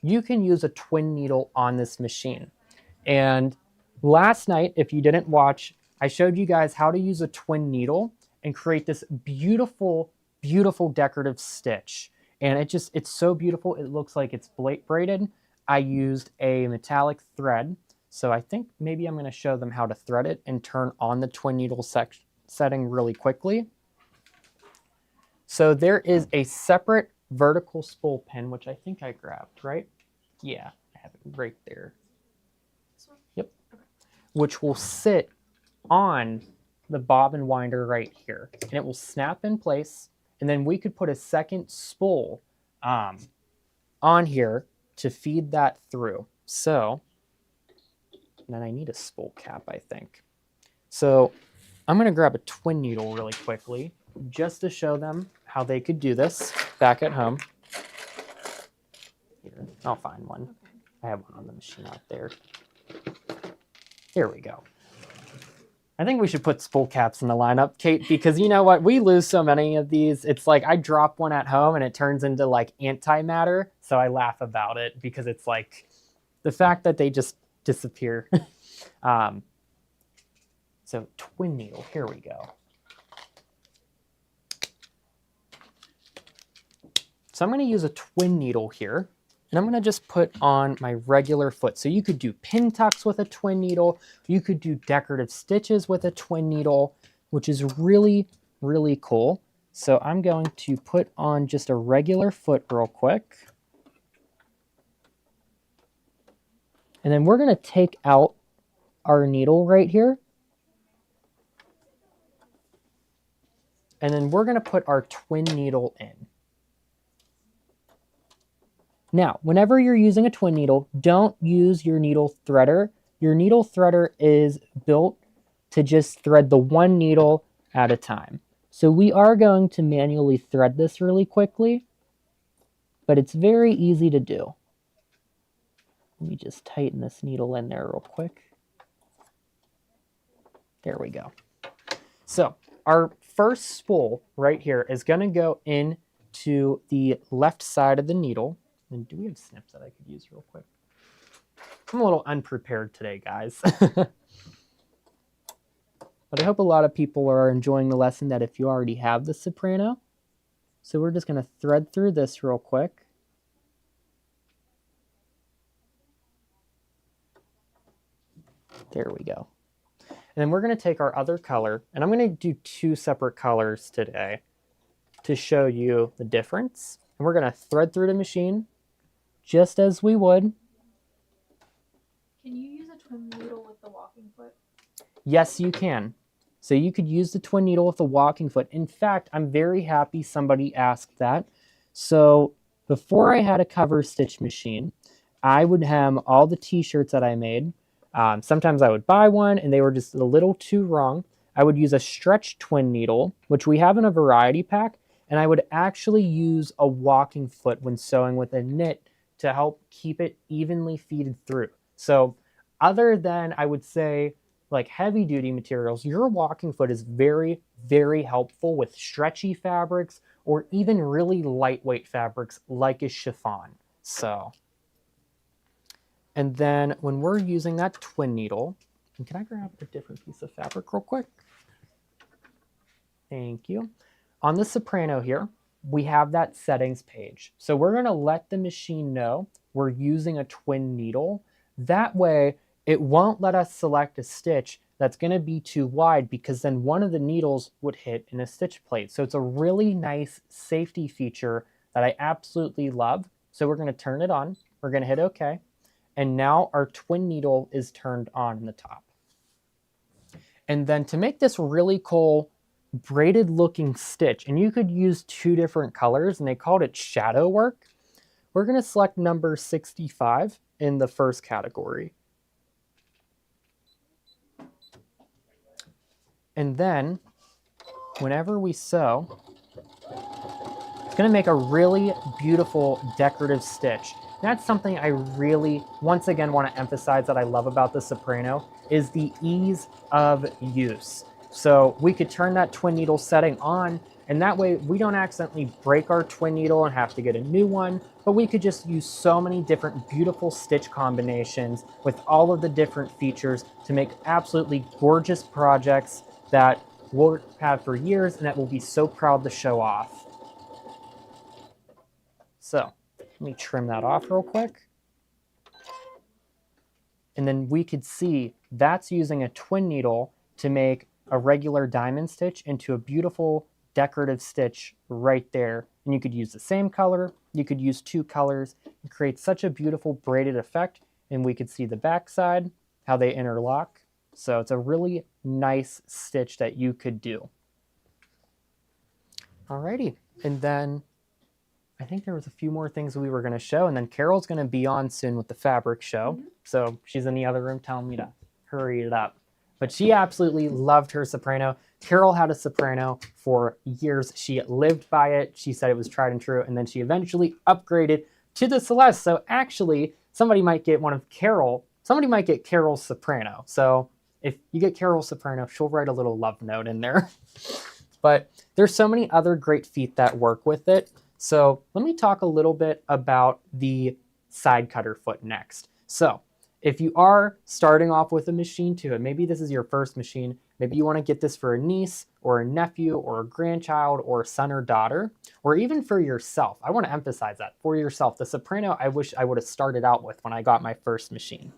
you can use a twin needle on this machine. And last night, if you didn't watch, I showed you guys how to use a twin needle and create this beautiful, beautiful decorative stitch. And it's so beautiful. It looks like it's braided. I used a metallic thread. So I think maybe I'm going to show them how to thread it and turn on the twin needle setting really quickly. So there is a separate vertical spool pin, which I think I grabbed, right? Yeah, I have it right there. Yep. Okay. Which will sit on the bobbin winder right here. And it will snap in place. And then we could put a second spool on here to feed that through. So, and then I need a spool cap, I think. So I'm going to grab a twin needle really quickly just to show them how they could do this back at home. Here, I'll find one. I have one on the machine out there. Here we go. I think we should put spool caps in the lineup, Kate, because you know what? We lose so many of these. It's like I drop one at home and it turns into like antimatter. So I laugh about it because it's like the fact that they just disappear. So twin needle, here we go. So I'm going to use a twin needle here. And I'm going to just put on my regular foot. So you could do pin tucks with a twin needle. You could do decorative stitches with a twin needle, which is really, really cool. So I'm going to put on just a regular foot real quick. And then we're going to take out our needle right here. And then we're going to put our twin needle in. Now, whenever you're using a twin needle, don't use your needle threader. Your needle threader is built to just thread the one needle at a time. So we are going to manually thread this really quickly, but it's very easy to do. Let me just tighten this needle in there real quick. There we go. So our first spool right here is going to go into the left side of the needle. And do we have snips that I could use real quick? I'm a little unprepared today, guys. But I hope a lot of people are enjoying the lesson that if you already have the Soprano. So we're just going to thread through this real quick. There we go. And then we're going to take our other color, and I'm going to do 2 separate colors today to show you the difference. And we're going to thread through the machine just as we would. Can you use a twin needle with the walking foot? Yes, you can. So you could use the twin needle with the walking foot. In fact, I'm very happy somebody asked that. So before I had a cover stitch machine, I would hem all the t-shirts that I made. Sometimes I would buy one and they were just a little too wrong. I would use a stretch twin needle, which we have in a variety pack, and I would actually use a walking foot when sewing with a knit to help keep it evenly feeded through. So other than, I would say, like heavy duty materials, your walking foot is very, very helpful with stretchy fabrics or even really lightweight fabrics like a chiffon. So, and then when we're using that twin needle, and can I grab a different piece of fabric real quick? Thank you. On the Soprano here, we have that settings page. So we're going to let the machine know we're using a twin needle. That way, it won't let us select a stitch that's going to be too wide, because then one of the needles would hit in a stitch plate. So it's a really nice safety feature that I absolutely love. So we're going to turn it on. We're going to hit OK. And now our twin needle is turned on in the top. And then to make this really cool braided looking stitch, and you could use 2 different colors, and they called it shadow work, we're going to select number 65 in the first category. And then whenever we sew, it's going to make a really beautiful decorative stitch. That's something I really, once again, want to emphasize that I love about the Soprano, is the ease of use. So we could turn that twin needle setting on, and that way we don't accidentally break our twin needle and have to get a new one, but we could just use so many different beautiful stitch combinations with all of the different features to make absolutely gorgeous projects that we'll have for years and that we'll be so proud to show off. So let me trim that off real quick. And then we could see that's using a twin needle to make a regular diamond stitch into a beautiful decorative stitch right there. And you could use the same color, you could use 2 colors, and create such a beautiful braided effect. And we could see the back side, how they interlock. So it's a really nice stitch that you could do. Alrighty, and then I think there was a few more things we were going to show, and then Carol's going to be on soon with the fabric show. So she's in the other room telling me to hurry it up. But she absolutely loved her Soprano. Carol had a Soprano for years. She lived by it. She said it was tried and true, and then she eventually upgraded to the Celeste. So actually, somebody might get Carol's Soprano. So if you get Carol's Soprano, she'll write a little love note in there. But there's so many other great feet that work with it. So let me talk a little bit about the side cutter foot next. So if you are starting off with a machine too, and maybe this is your first machine, maybe you want to get this for a niece or a nephew or a grandchild or a son or daughter, or even for yourself. I want to emphasize that, for yourself. The Soprano, I wish I would have started out with when I got my first machine.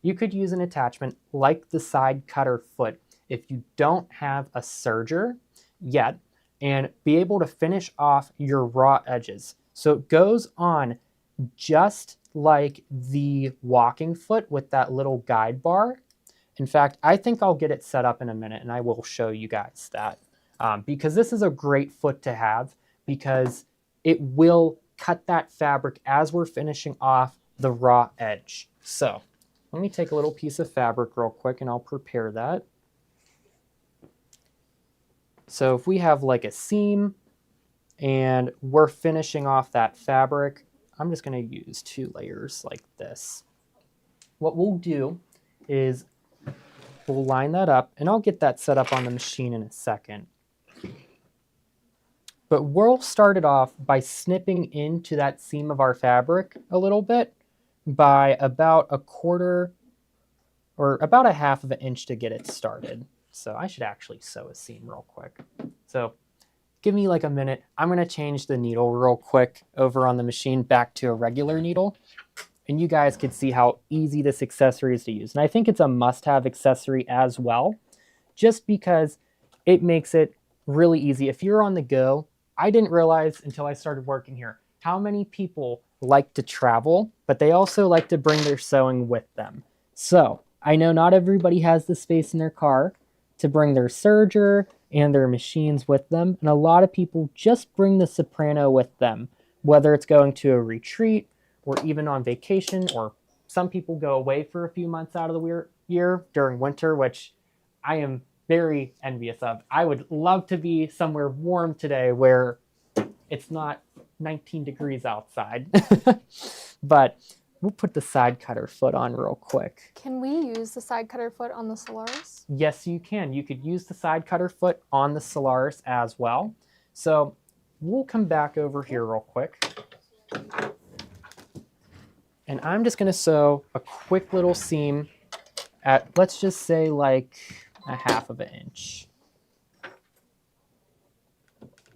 You could use an attachment like the side cutter foot if you don't have a serger yet, and be able to finish off your raw edges. So it goes on just like the walking foot with that little guide bar. In fact, I think I'll get it set up in a minute and I will show you guys that. Because this is a great foot to have, because it will cut that fabric as we're finishing off the raw edge. So let me take a little piece of fabric real quick and I'll prepare that. So if we have like a seam and we're finishing off that fabric, I'm just going to use 2 layers like this. What we'll do is we'll line that up, and I'll get that set up on the machine in a second. But we'll start it off by snipping into that seam of our fabric a little bit by about 1/4 or about 1/2 of an inch to get it started. So I should actually sew a seam real quick. So give me like a minute. I'm going to change the needle real quick over on the machine back to a regular needle. And you guys can see how easy this accessory is to use. And I think it's a must-have accessory as well, just because it makes it really easy. If you're on the go, I didn't realize until I started working here how many people like to travel, but they also like to bring their sewing with them. So I know not everybody has the space in their car to bring their serger and their machines with them. And a lot of people just bring the Soprano with them, whether it's going to a retreat or even on vacation, or some people go away for a few months out of the year during winter, which I am very envious of. I would love to be somewhere warm today where it's not 19 degrees outside. But we'll put the side cutter foot on real quick. Can we use the side cutter foot on the Solaris? Yes, you can. You could use the side cutter foot on the Solaris as well. So we'll come back over here real quick. And I'm just going to sew a quick little seam at, let's just say, like a 1/2 inch.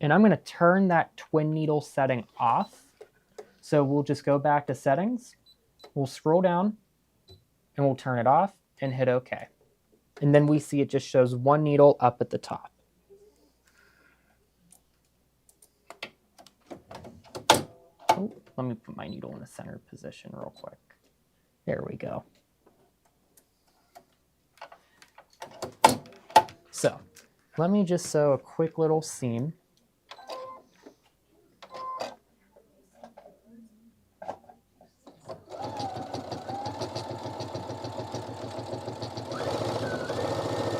And I'm going to turn that twin needle setting off. So we'll just go back to settings. We'll scroll down and we'll turn it off and hit OK. And then we see it just shows one needle up at the top. Oh, let me put my needle in the center position real quick. There we go. So let me just sew a quick little seam.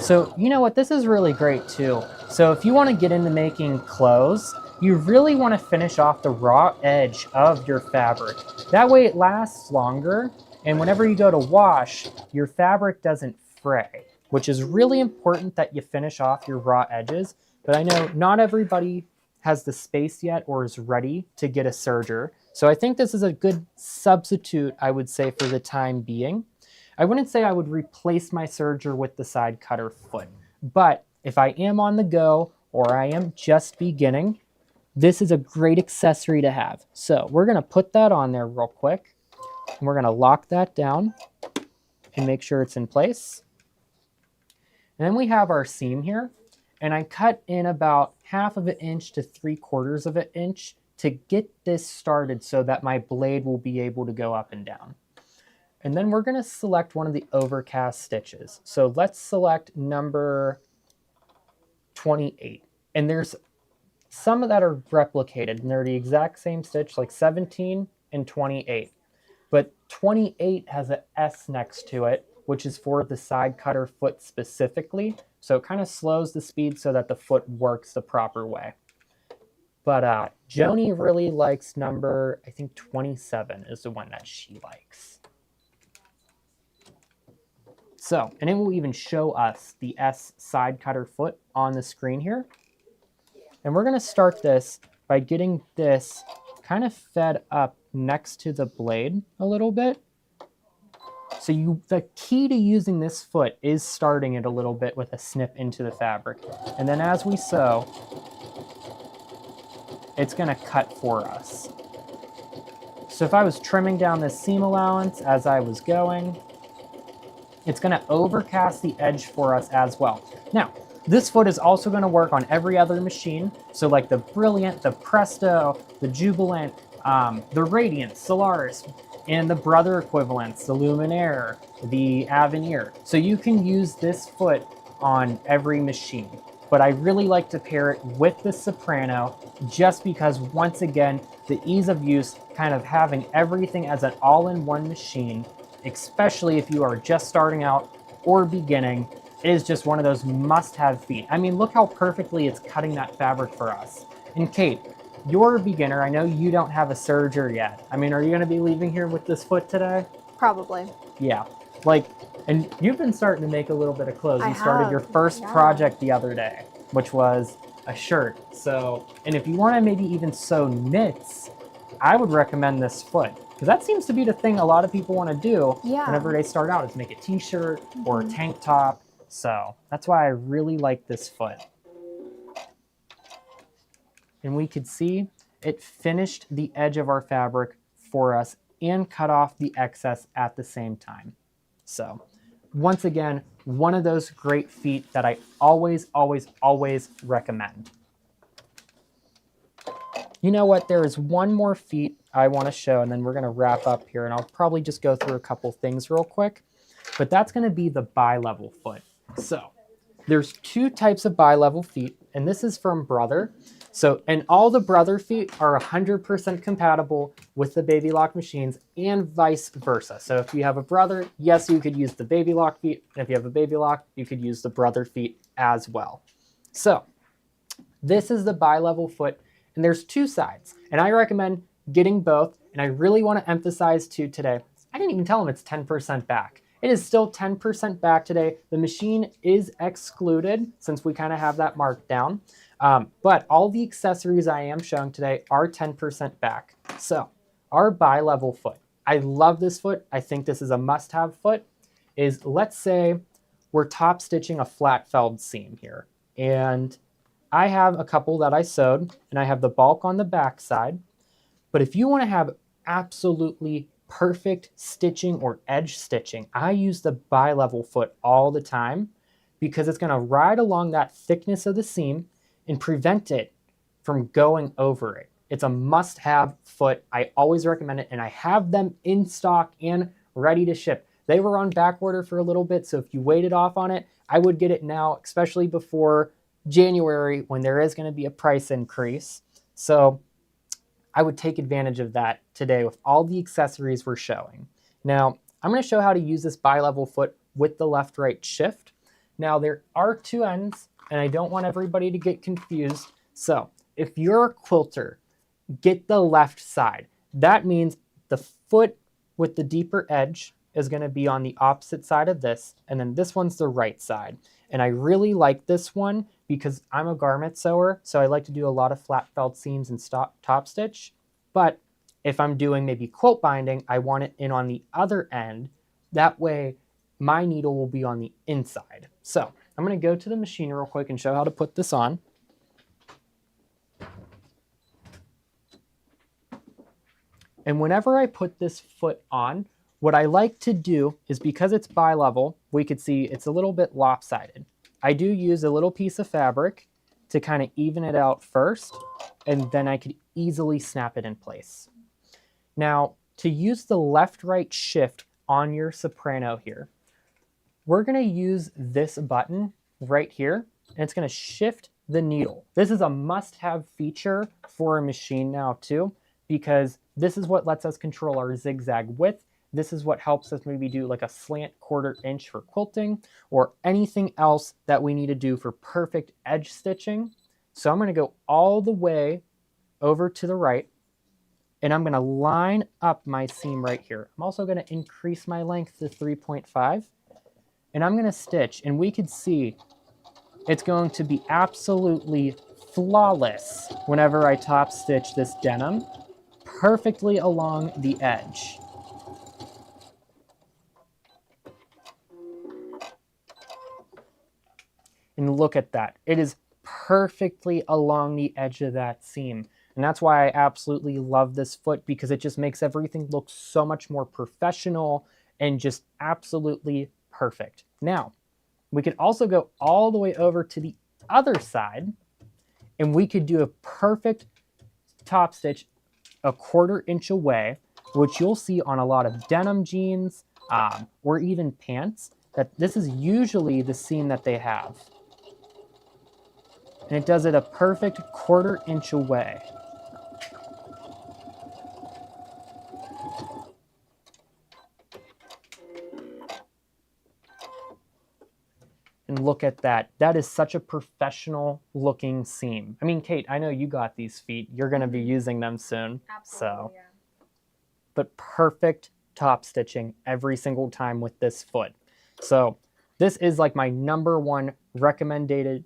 So you know what, this is really great too. So if you want to get into making clothes, you really want to finish off the raw edge of your fabric. That way it lasts longer, and whenever you go to wash, your fabric doesn't fray, which is really important that you finish off your raw edges. But I know not everybody has the space yet or is ready to get a serger. So I think this is a good substitute, I would say, for the time being. I wouldn't say I would replace my serger with the side cutter foot, but if I am on the go or I am just beginning, this is a great accessory to have. So we're going to put that on there real quick, and we're going to lock that down and make sure it's in place. And then we have our seam here, and I cut in about 1/2 inch to 3/4 inch to get this started so that my blade will be able to go up and down. And then we're going to select one of the overcast stitches. So let's select number 28. And there's some that are replicated, and they're the exact same stitch, like 17 and 28. But 28 has an S next to it, which is for the side cutter foot specifically. So it kind of slows the speed so that the foot works the proper way. But Joni really likes number, I think 27 is the one that she likes. So, and it will even show us the S side cutter foot on the screen here. And we're going to start this by getting this kind of fed up next to the blade a little bit. So the key to using this foot is starting it a little bit with a snip into the fabric. And then as we sew, it's going to cut for us. So if I was trimming down this seam allowance as I was going, it's going to overcast the edge for us as well. Now, this foot is also going to work on every other machine. So like the Brilliant, the Presto, the Jubilant, the Radiant, Solaris, and the brother equivalents, the Luminaire, the Avenir. So you can use this foot on every machine. But I really like to pair it with the Soprano just because, once again, the ease of use, kind of having everything as an all-in-one machine, especially if you are just starting out or beginning, it is just one of those must-have feet. I mean, look how perfectly it's cutting that fabric for us. And Kate, you're a beginner. I know you don't have a serger yet. I mean, are you going to be leaving here with this foot today? Probably. Yeah. Like, and you've been starting to make a little bit of clothes. You started your first yeah. project the other day, which was a shirt. So, and if you want to maybe even sew knits, I would recommend this foot. Because that seems to be the thing a lot of people want to do whenever they start out, is make a t-shirt or a tank top. So that's why I really like this foot. And we could see it finished the edge of our fabric for us and cut off the excess at the same time. So once again, one of those great feet that I always, always, always recommend. You know what? There is one more feat I want to show, and then we're going to wrap up here, and I'll probably just go through a couple things real quick. But that's going to be the bi-level foot. So there's two types of bi-level feet, and this is from Brother. So, and all the Brother feet are 100% compatible with the Baby Lock machines and vice versa. So if you have a Brother, yes, you could use the Baby Lock feet. And if you have a Baby Lock, you could use the Brother feet as well. So this is the bi-level foot. and there's two sides. And I recommend getting both. And I really want to emphasize too today, I didn't even tell them it's 10% back. It is still 10% back today. The machine is excluded since we kind of have that marked down. But all the accessories I am showing today are 10% back. So our bi-level foot, I love this foot. I think this is a must-have foot. Is let's say we're top stitching a flat felled seam here. And I have a couple that I sewed and I have the bulk on the back side. But if you want to have absolutely perfect stitching or edge stitching, I use the bi-level foot all the time because it's going to ride along that thickness of the seam and prevent it from going over it. It's a must-have foot. I always recommend it, and I have them in stock and ready to ship. They were on back order for a little bit, so if you waited off on it, I would get it now, especially before January when there is going to be a price increase. So I would take advantage of that today with all the accessories we're showing. Now, I'm going to show how to use this bi-level foot with the left-right shift. Now, there are two ends, and I don't want everybody to get confused. So, if you're a quilter, get the left side. That means the foot with the deeper edge is going to be on the opposite side of this, and then this one's the right side. And I really like this one because I'm a garment sewer, so I like to do a lot of flat felled seams and top stitch. But if I'm doing maybe quilt binding, I want it in on the other end. That way my needle will be on the inside. So I'm going to go to the machine real quick and show how to put this on. And whenever I put this foot on, what I like to do is, because it's bi-level, we could see it's a little bit lopsided. I do use a little piece of fabric to kind of even it out first, and then I could easily snap it in place. Now, to use the left-right shift on your Soprano here, we're going to use this button right here, and it's going to shift the needle. This is a must-have feature for a machine now too, because this is what lets us control our zigzag width. This is what helps us maybe do like a slant 1/4 inch for quilting or anything else that we need to do for perfect edge stitching. So I'm going to go all the way over to the right, and I'm going to line up my seam right here. I'm also going to increase my length to 3.5, and I'm going to stitch, and we could see it's going to be absolutely flawless whenever I top stitch this denim perfectly along the edge. And look at that. It is perfectly along the edge of that seam. And that's why I absolutely love this foot, because it just makes everything look so much more professional and just absolutely perfect. Now, we could also go all the way over to the other side, and we could do a perfect top stitch 1/4 inch away, which you'll see on a lot of denim jeans or even pants, that this is usually the seam that they have. And it does it a perfect 1/4 inch away. And look at that. That is such a professional looking seam. I mean, Kate, I know you got these feet. You're going to be using them soon. Absolutely, yeah. But perfect top stitching every single time with this foot. So this is like my #1 recommended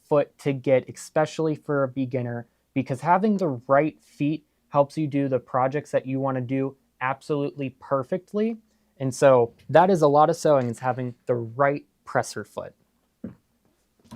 foot to get, especially for a beginner, because having the right feet helps you do the projects that you want to do absolutely perfectly. And so that is a lot of sewing, is having the right presser foot.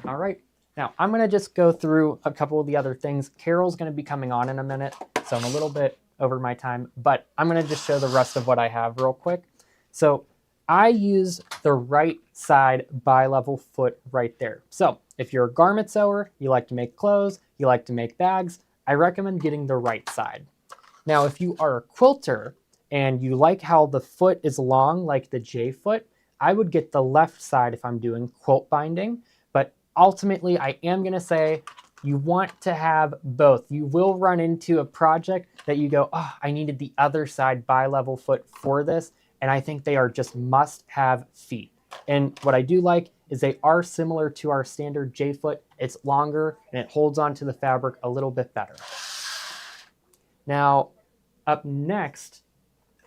All right, now I'm going to just go through a couple of the other things. Carol's going to be coming on in a minute, so I'm a little bit over my time, but I'm going to just show the rest of what I have real quick. So I use the right side bi-level foot right there. So if you're a garment sewer, you like to make clothes, you like to make bags, I recommend getting the right side. Now, if you are a quilter and you like how the foot is long, like the J foot, I would get the left side if I'm doing quilt binding. But ultimately, I am going to say you want to have both. You will run into a project that you go, oh, I needed the other side bi-level foot for this. And I think they are just must-have feet. And what I do like is they are similar to our standard J-foot. It's longer and it holds onto the fabric a little bit better. Now, up next,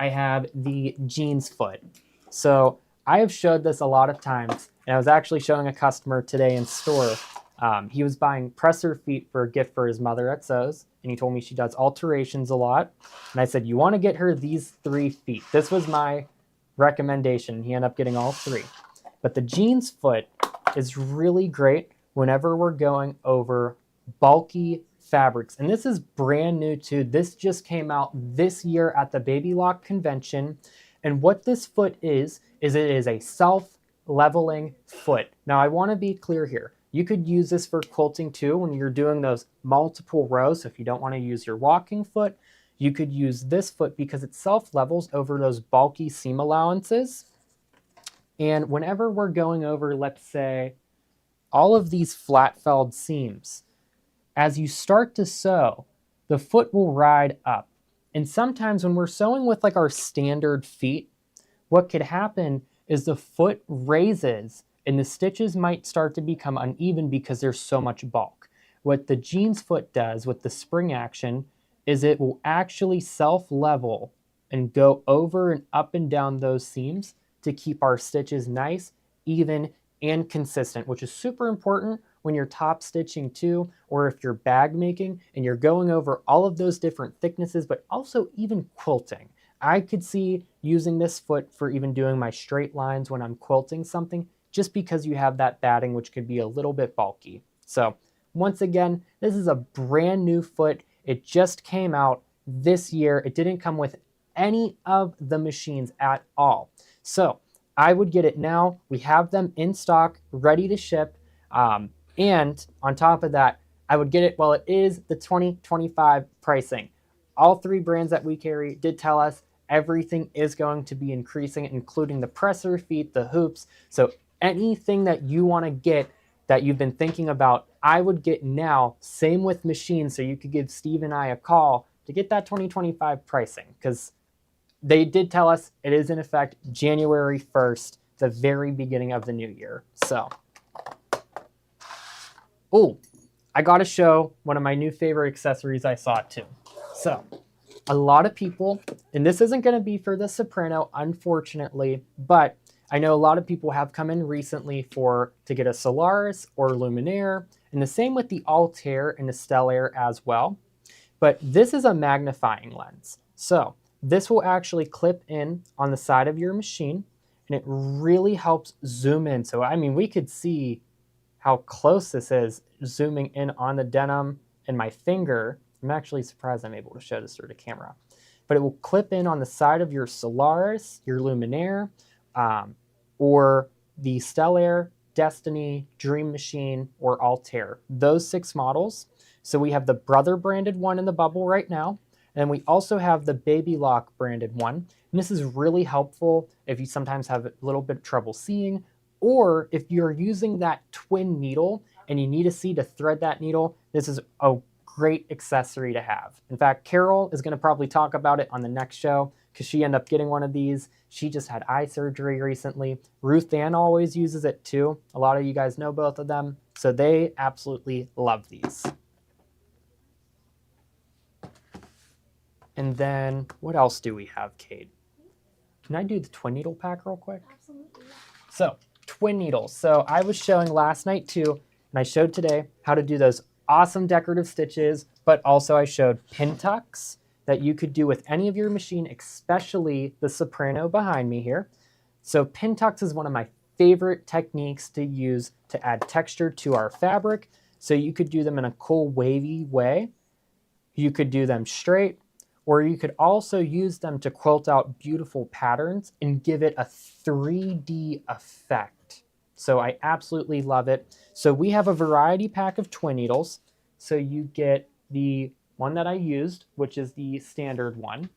I have the jeans foot. So I have showed this a lot of times, and I was actually showing a customer today in store. He was buying presser feet for a gift for his mother at So's, and he told me she does alterations a lot. And I said, you want to get her these 3 feet. This was my recommendation. He ended up getting all 3. But the jeans foot is really great whenever we're going over bulky fabrics. And this is brand new too. This just came out this year at the Baby Lock convention. And what this foot is it is a self-leveling foot. Now I want to be clear here. You could use this for quilting too when you're doing those multiple rows. So if you don't want to use your walking foot, you could use this foot because it self-levels over those bulky seam allowances. And whenever we're going over, let's say, all of these flat-felled seams, as you start to sew, the foot will ride up. And sometimes when we're sewing with like our standard feet, what could happen is the foot raises and the stitches might start to become uneven because there's so much bulk. What the jeans foot does with the spring action is it will actually self-level and go over and up and down those seams to keep our stitches nice, even, and consistent, which is super important when you're top stitching too, or if you're bag making and you're going over all of those different thicknesses, but also even quilting. I could see using this foot for even doing my straight lines when I'm quilting something, just because you have that batting, which could be a little bit bulky. So once again, this is a brand new foot. It just came out this year. It didn't come with any of the machines at all. So I would get it now. We have them in stock, ready to ship. And on top of that, I would get it while it is the 2025 pricing. All 3 brands that we carry did tell us everything is going to be increasing, including the presser feet, the hoops. So anything that you want to get that you've been thinking about, I would get now. Same with machines. So you could give Steve and I a call to get that 2025 pricing, because they did tell us it is in effect January 1st, the very beginning of the new year. So, oh, I got to show one of my new favorite accessories I saw too. So, a lot of people, and this isn't going to be for the Soprano, unfortunately, but I know a lot of people have come in recently to get a Solaris or Luminaire, and the same with the Altair and the Stellaire as well. But this is a magnifying lens. So this will actually clip in on the side of your machine, and it really helps zoom in. So, I mean, we could see how close this is zooming in on the denim and my finger. I'm actually surprised I'm able to show this through the camera. But it will clip in on the side of your Solaris, your Luminaire, or the Stellaire, Destiny, Dream Machine, or Altair. Those 6 models. So we have the Brother branded one in the bubble right now. And we also have the Baby Lock branded one. And this is really helpful if you sometimes have a little bit of trouble seeing, or if you're using that twin needle and you need to see to thread that needle, this is a great accessory to have. In fact, Carol is going to probably talk about it on the next show because she ended up getting one of these. She just had eye surgery recently. Ruth Ann always uses it too. A lot of you guys know both of them. So they absolutely love these. And then what else do we have, Kate? Can I do the twin needle pack real quick? Absolutely. So twin needles. So I was showing last night too, and I showed today how to do those awesome decorative stitches, but also I showed pin tucks that you could do with any of your machine, especially the Soprano behind me here. So pin tucks is one of my favorite techniques to use to add texture to our fabric. So you could do them in a cool wavy way. You could do them straight, or you could also use them to quilt out beautiful patterns and give it a 3D effect. So I absolutely love it. So we have a variety pack of twin needles. So you get the one that I used, which is the standard one.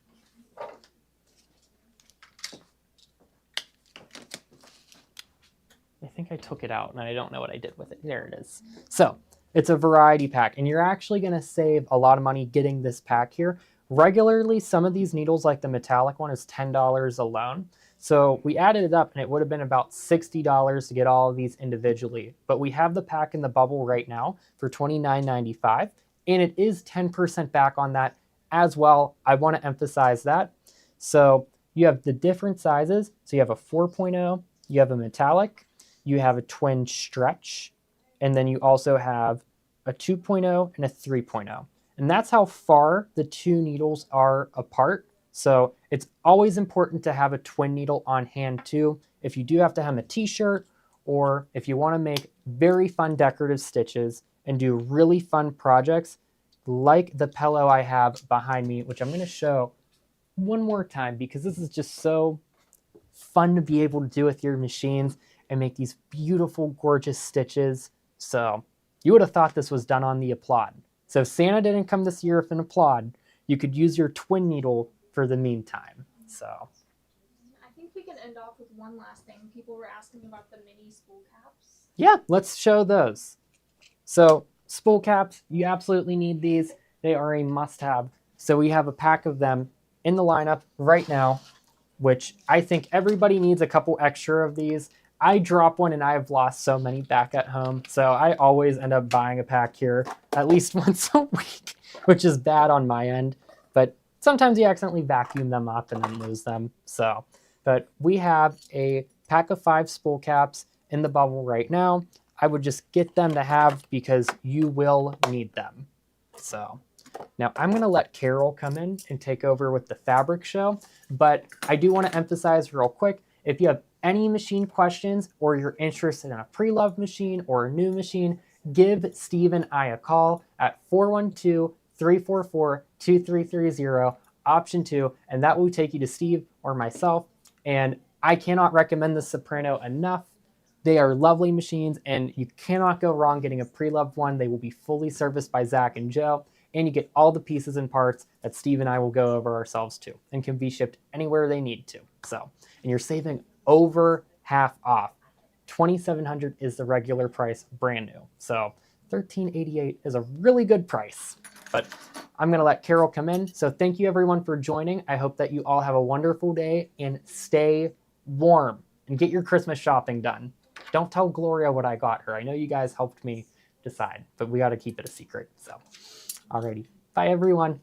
I think I took it out and I don't know what I did with it. There it is. So it's a variety pack, and you're actually going to save a lot of money getting this pack here. Regularly, some of these needles, like the metallic one, is $10 alone. So we added it up and it would have been about $60 to get all of these individually. But we have the pack in the bubble right now for $29.95, and it is 10% back on that as well. I want to emphasize that. So you have the different sizes. So you have a 4.0, you have a metallic, you have a twin stretch, and then you also have a 2.0 and a 3.0. And that's how far the two needles are apart. So it's always important to have a twin needle on hand too. If you do have to hem a t-shirt, or if you want to make very fun decorative stitches and do really fun projects like the pillow I have behind me, which I'm going to show one more time because this is just so fun to be able to do with your machines and make these beautiful, gorgeous stitches. So you would have thought this was done on the applaud. So if Santa didn't come this year with an applaud, you could use your twin needle for the meantime. So I think we can end off with one last thing. People were asking about the mini spool caps. yeah, let's show those. So spool caps, you absolutely need these. They are a must-have. So we have a pack of them in the lineup right now, which I think everybody needs a couple extra of these. I drop one and I've lost so many back at home. So I always end up buying a pack here at least once a week, which is bad on my end. But sometimes you accidentally vacuum them up and then lose them. So, but we have a pack of 5 spool caps in the bubble right now. I would just get them to have because you will need them. So now I'm going to let Carol come in and take over with the fabric show. But I do want to emphasize real quick, if you have any machine questions or you're interested in a pre-loved machine or a new machine, give Steve and I a call at 412-344-2330, option 2, and that will take you to Steve or myself. And I cannot recommend the Soprano enough. They are lovely machines, and you cannot go wrong getting a pre-loved one. They will be fully serviced by Zach and Joe, and you get all the pieces and parts that Steve and I will go over ourselves too, and can be shipped anywhere they need to. So, and you're saving over half off. $2,700 is the regular price, brand new. So $1,388 is a really good price. But I'm going to let Carol come in. So thank you everyone for joining. I hope that you all have a wonderful day and stay warm and get your Christmas shopping done. Don't tell Gloria what I got her. I know you guys helped me decide, but we got to keep it a secret. So, alrighty. Bye everyone.